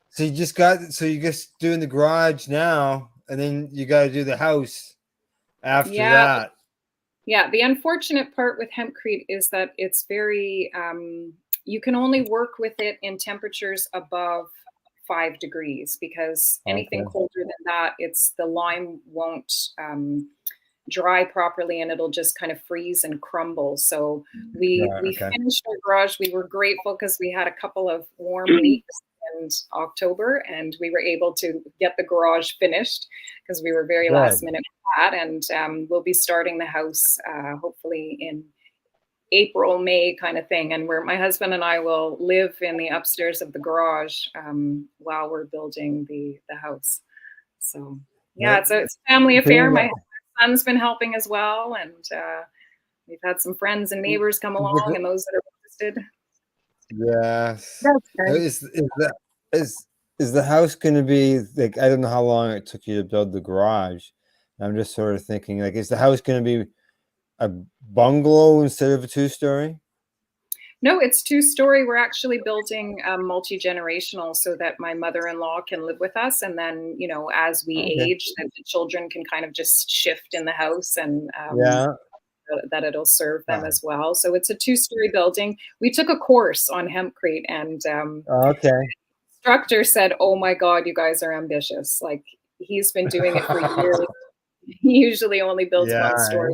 So you're just doing the garage now, and then you got to do the house after that. Yeah, the unfortunate part with hempcrete is that it's very... you can only work with it in temperatures above 5 degrees, because anything colder than that, the lime won't dry properly, and it'll just kind of freeze and crumble. So we finished our garage. We were grateful because we had a couple of warm weeks in October, and we were able to get the garage finished because we were very last minute with that. And we'll be starting the house hopefully in April, May kind of thing, and where my husband and I will live in the upstairs of the garage while we're building the house. So it's a family affair. My son's been helping as well, and we've had some friends and neighbors come along, and those that are interested. Yes. That's great. Is the house going to be like, I don't know how long it took you to build the garage. I'm just sort of thinking, like, is the house going to be a bungalow instead of a 2-story? No, it's 2-story. We're actually building multi-generational so that my mother-in-law can live with us. And then, as we age, that the children can kind of just shift in the house, and that it'll serve them as well. So it's a 2-story building. We took a course on hempcrete, and the instructor said, "Oh my God, you guys are ambitious." Like, he's been doing it for years. He usually only builds Yeah, one-story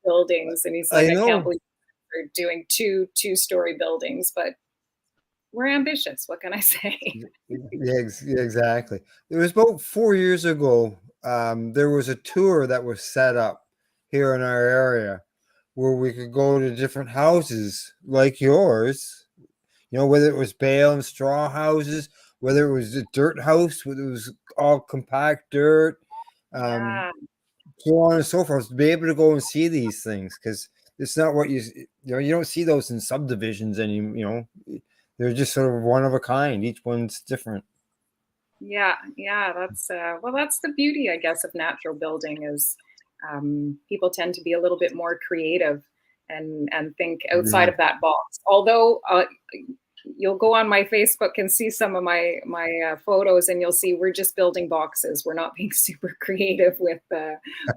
buildings, and he's I like, I can't know. believe we're doing two-story buildings, but we're ambitious. What can I say? Yeah, exactly. It was about 4 years ago. There was a tour that was set up here in our area where we could go to different houses like yours. You know, whether it was bale and straw houses, whether it was a dirt house, whether it was all compact dirt, Yeah. so on and so forth. To be able to go and see these things, because it's not what you don't see those in subdivisions anymore. You know, they're just sort of one of a kind. Each one's different. Yeah, that's well, that's the beauty, I guess, of natural building is people tend to be a little bit more creative and think outside Yeah. of that box. Although you'll go on my Facebook and see some of my photos, and you'll see we're just building boxes. We're not being super creative with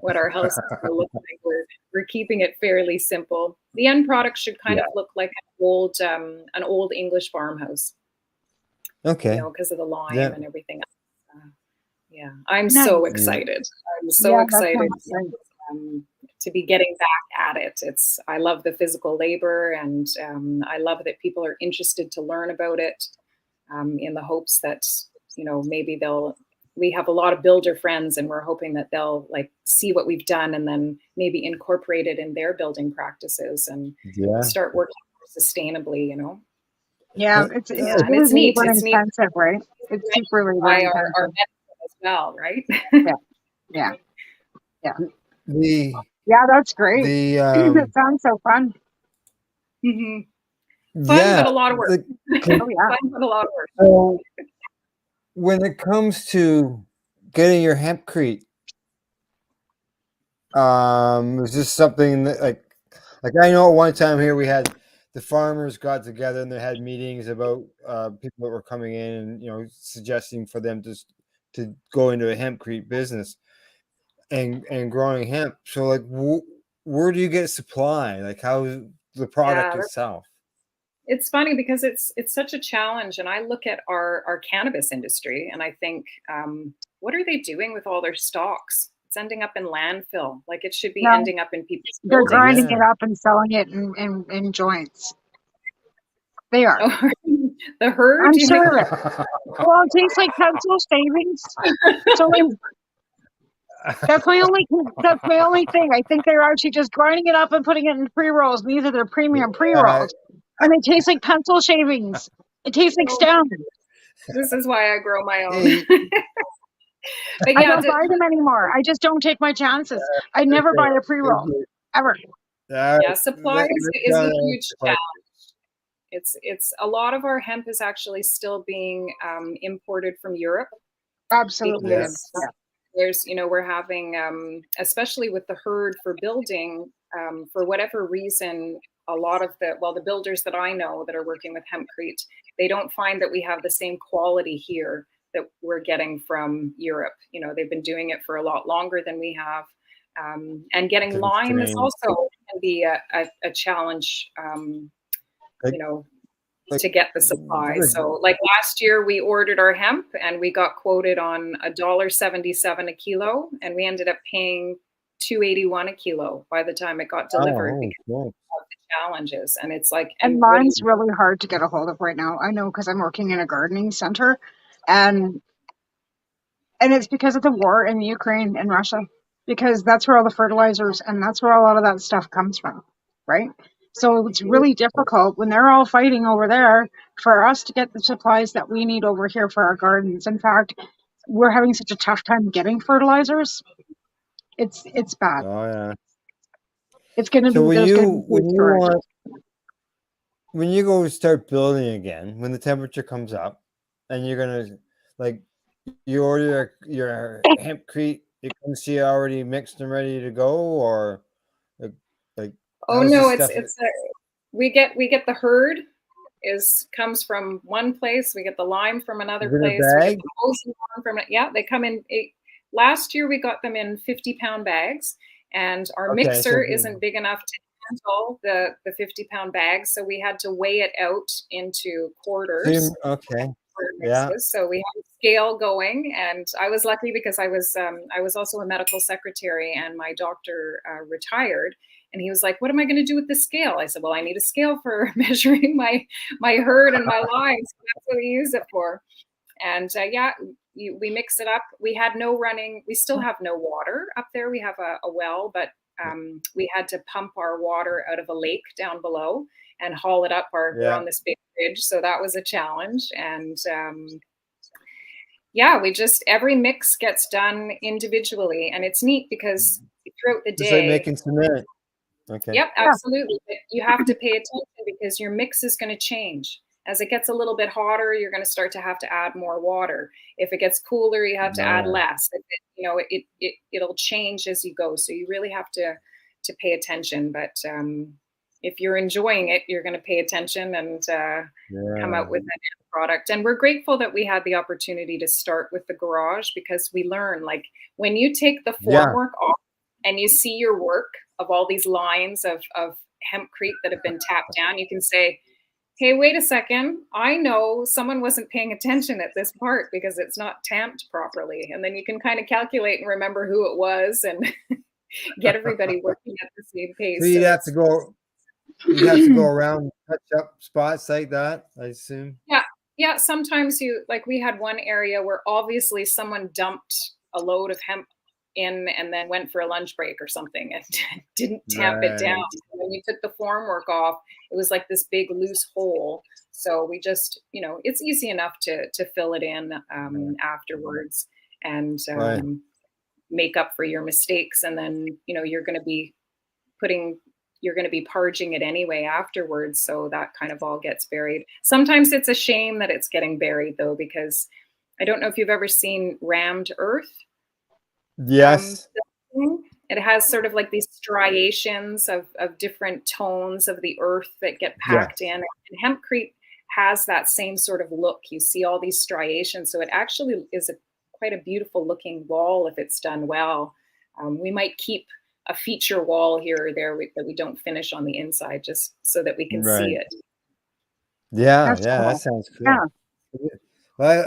what our houses will look like. We're keeping it fairly simple. The end product should kind of look like an old English farmhouse. Okay. You know, because of the lime Yeah. and everything else. Yeah, I'm Nice. so excited. I'm so Yeah, that excited sounds great. to be getting back at it. I love the physical labor, and I love that people are interested to learn about it in the hopes that, you know, maybe we have a lot of builder friends, and we're hoping that they'll like see what we've done and then maybe incorporate it in their building practices and Yeah. start working more sustainably, you know. Yeah, it's Yeah, and really it's neat. labor It's neat intensive, right? It's super labor by our intensive. medicine as well, right? Yeah. The Yeah, that's great. the It sounds so fun. Fun, yeah. but a lot of work. Oh yeah. Fun, but a lot of work. So when it comes to getting your hempcrete, is this something that like I know at one time here we had the farmers got together and they had meetings about people that were coming in and, you know, suggesting for them to go into a hempcrete business and growing hemp. So like where do you get supply? Like how's the product Yeah, itself? it's funny because it's such a challenge, and I look at our cannabis industry and I think, what are they doing with all their stocks? It's ending up in landfill. Like it should be No, ending up in people's they're buildings. grinding it up and selling it in joints. They are. Oh, the herd? I'm Do you sure think? of it. Well, it tastes like pencil shavings. So that's my only thing. I think they're actually just grinding it up and putting it in pre-rolls. These are their premium pre-rolls. And they taste like pencil shavings. It tastes like stem. This is why I grow my own. But I yeah, don't buy them anymore. I just don't take my chances. I never buy a pre-roll. Ever. Yeah, supply is a huge challenge. It's a lot of our hemp is actually still being imported from Europe. Absolutely. Because there's, you know, we're having, especially with the herd for building, for whatever reason, a lot of the builders that I know that are working with hempcrete, they don't find that we have the same quality here that we're getting from Europe. You know, they've been doing it for a lot longer than we have. And getting lime is also can be a challenge, you know, to get the supply. So like last year we ordered our hemp and we got quoted on $1.77 a kilo, and we ended up paying $2.81 a kilo by the time it got delivered because of the challenges. And it's like, and lime's really hard to get a hold of right now. I know because I'm working in a gardening center, and it's because of the war in Ukraine and Russia, because that's where all the fertilizers and that's where a lot of that stuff comes from, right? So it's really difficult when they're all fighting over there for us to get the supplies that we need over here for our gardens. In fact, we're having such a tough time getting fertilizers. It's bad. Oh yeah. It's going to So be when you go start building again, when the temperature comes up, and you're gonna like you order your hempcrete, it comes to you already mixed and ready to go, or like oh no, we get the herd comes from one place, we get the lime from another place, we get the frozen one from they come in last year we got them in 50-pound bags, and our mixer isn't big enough to handle the 50-pound bags, so we had to weigh it out into quarters. Okay. Yeah. mixes. So we had a scale going, and I was lucky because I was also a medical secretary, and my doctor retired, and he was like, "What am I going to do with this scale?" I said, "Well, I need a scale for measuring my herd and my lives. That's what we use it for." And we mix it up. We had no running. We still have no water up there. We have a well, but we had to pump our water out of a lake down below and haul it up. We're on this big ridge, so that was a challenge. And we just, every mix gets done individually, and it's neat because throughout the day, It's like making cement. Okay. Yep, absolutely. But you have to pay attention because your mix is going to change. As it gets a little bit hotter, you're going to start to have to add more water. If it gets cooler, you have to add less. It'll change as you go. So you really have to pay attention. But if you're enjoying it, you're going to pay attention and come out with that product. And we're grateful that we had the opportunity to start with the garage, because we learn, like, when you take the formwork off and you see your work of all these lines of hempcrete that have been tapped down, you can say, hey, wait a second, I know someone wasn't paying attention at this part because it's not tamped properly. And then you can kind of calculate and remember who it was and get everybody working at the same pace. So you'd have to go around, touch up spots like that, I assume. Yeah. Sometimes we had one area where obviously someone dumped a load of hemp in and then went for a lunch break or something and didn't tamp it down. When we took the formwork off, it was like this big loose hole. So we just, it's easy enough to fill it in afterwards and make up for your mistakes. And then, you're going to be parging it anyway afterwards. So that kind of all gets buried. Sometimes it's a shame that it's getting buried though, because I don't know if you've ever seen rammed earth. Yes. It has sort of like these striations of different tones of the earth that get packed in. And hempcrete has that same sort of look. You see all these striations. So it actually is quite a beautiful looking wall if it's done well. We might keep a feature wall here or there that we don't finish on the inside, just so that we can see it. Yeah, that sounds cool. Yeah. Well,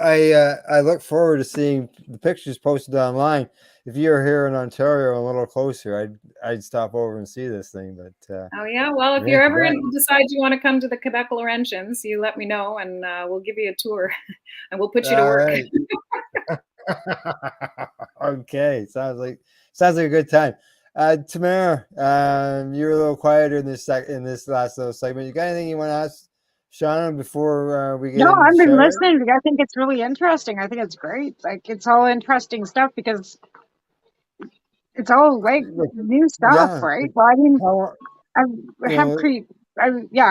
I look forward to seeing the pictures posted online. If you're here in Ontario a little closer, I'd stop over and see this thing. But well, if you're ever decide you want to come to the Quebec Laurentians, you let me know and we'll give you a tour and we'll put you to work. Right. Okay, sounds like a good time. Tamara, you're a little quieter in this last little segment. You got anything you want to ask Shawna before we get No, into I've been Sharon? listening. I think it's really interesting. I think it's great. Like, it's all interesting stuff because it's all like new stuff, right? Well, I mean, hempcrete.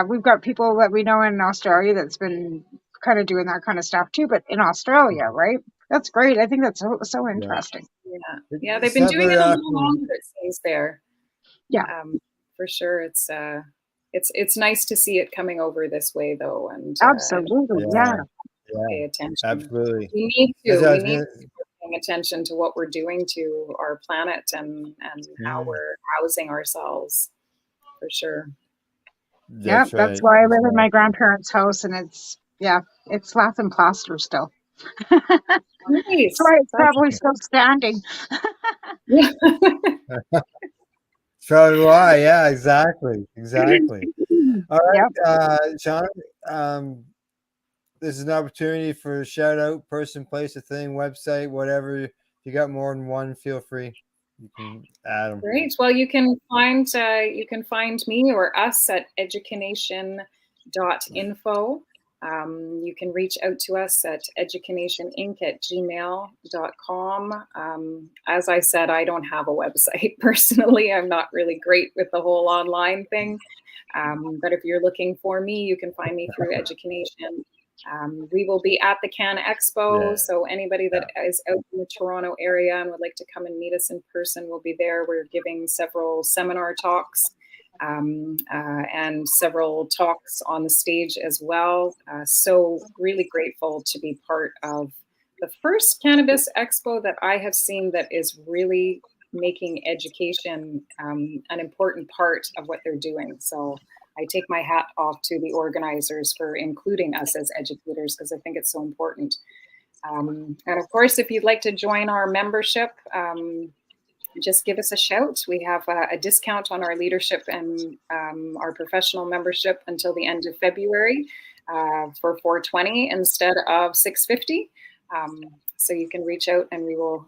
We've got people that we know in Australia that's been kind of doing that kind of stuff too. But in Australia, right? That's great. I think that's so interesting. Yeah, they've been doing it a little longer, it seems there. Yeah, for sure. It's nice to see it coming over this way, though, and absolutely, pay attention. Absolutely, we need to be paying attention to what we're doing to our planet and how we're housing ourselves, for sure. That's why I live in my grandparents' house, and it's lath and plaster still. Nice. So it's probably still standing. So do I. Yeah, exactly. All right, Sean. This is an opportunity for a shout out, person, place, a thing, website, whatever. If you got more than one, feel free. You can add them. Great. Well, you can find me or us at EduCanNation.info. You can reach out to us at educanationinc@gmail.com. As I said, I don't have a website personally. I'm not really great with the whole online thing. But if you're looking for me, you can find me through EduCanNation. We will be at the CannExpo, so anybody that is out in the Toronto area and would like to come and meet us in person will be there. We're giving several seminar talks and several talks on the stage as well. So really grateful to be part of the first Cannabis Expo that I have seen that is really making education an important part of what they're doing. So I take my hat off to the organizers for including us as educators, because I think it's so important. And of course, if you'd like to join our membership, just give us a shout. We have a discount on our leadership and our professional membership until the end of February for $420 instead of $650. So you can reach out and we will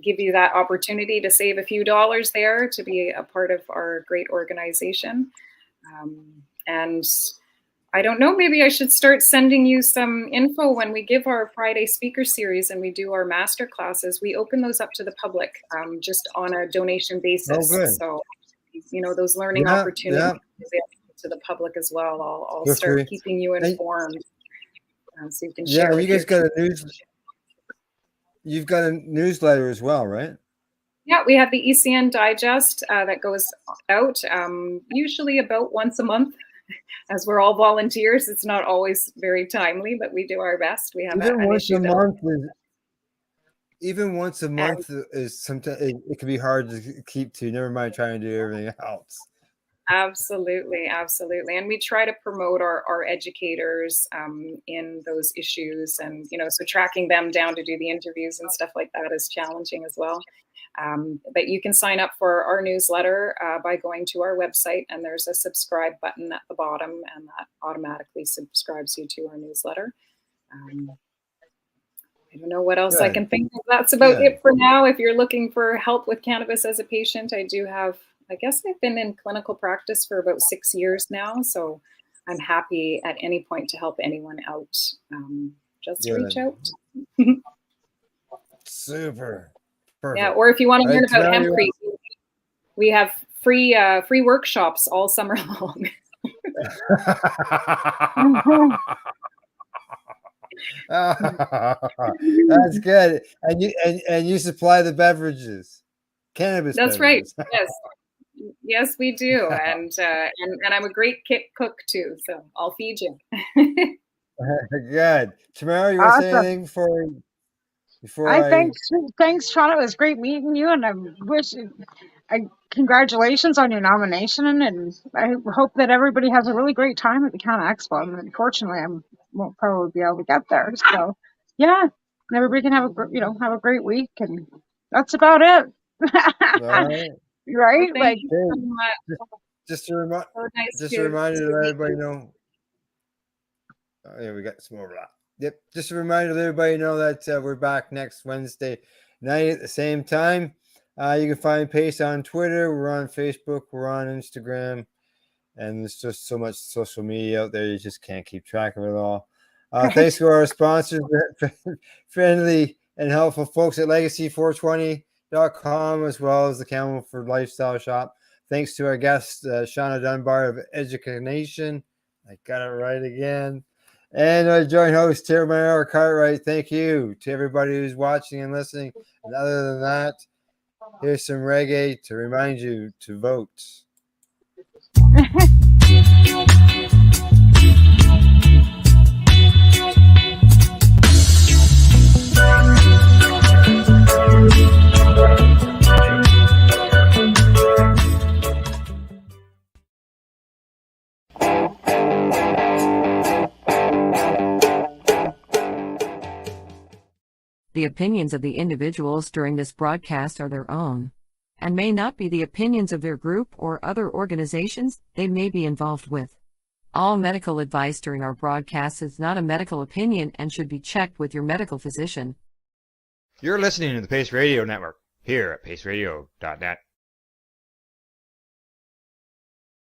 give you that opportunity to save a few dollars there to be a part of our great organization. And I don't know, maybe I should start sending you some info when we give our Friday speaker series and we do our master classes. We open those up to the public just on a donation basis. Oh, good. So, you know, those learning opportunities to the public as well. I'll start keeping you informed so you can share. Yeah, you guys got you've got a newsletter as well, right? Yeah, we have the ECN Digest that goes out usually about once a month. As we're all volunteers, it's not always very timely, but we do our best. We have even once a month is sometimes it can be hard to keep to. Never mind trying to do everything else. Absolutely, absolutely, and we try to promote our educators in those issues, and so tracking them down to do the interviews and stuff like that is challenging as well. But you can sign up for our newsletter by going to our website, and there's a subscribe button at the bottom, and that automatically subscribes you to our newsletter. I don't know what else I can think of. That's about it for now. If you're looking for help with cannabis as a patient, I do have, I guess I've been in clinical practice for about 6 years now, so I'm happy at any point to help anyone out. Just reach out. Super. Perfect. Yeah, or if you want to learn about hempcrete, we have free workshops all summer long. That's good. And you supply the beverages, cannabis. That's beverages. right. Yes, we do. And I'm a great cook too, so I'll feed you. Good. Tamara, you want to say anything before thanks, Shawna. It was great meeting you, and congratulations on your nomination, and I hope that everybody has a really great time at the CannExpo. I mean, unfortunately, I won't probably be able to get there. So, yeah, everybody can have a great week, and that's about it. Right? Well, like, so just a reminder to let everybody know. Oh, yeah, we got some more of that. Yep. Just a reminder to everybody know that we're back next Wednesday night at the same time. You can find Pace on Twitter. We're on Facebook. We're on Instagram. And there's just so much social media out there. You just can't keep track of it all. Thanks to our sponsors, friendly and helpful folks at Legacy420.com, as well as the Camelford Lifestyle Shop. Thanks to our guest, Shawna Dunbar of EduCanNation. I got it right again. And our joint host, Tamara Cartwright. Thank you to everybody who's watching and listening. And other than that, here's some reggae to remind you to vote. The opinions of the individuals during this broadcast are their own, and may not be the opinions of their group or other organizations they may be involved with. All medical advice during our broadcast is not a medical opinion and should be checked with your medical physician. You're listening to the Pace Radio Network here at paceradio.net.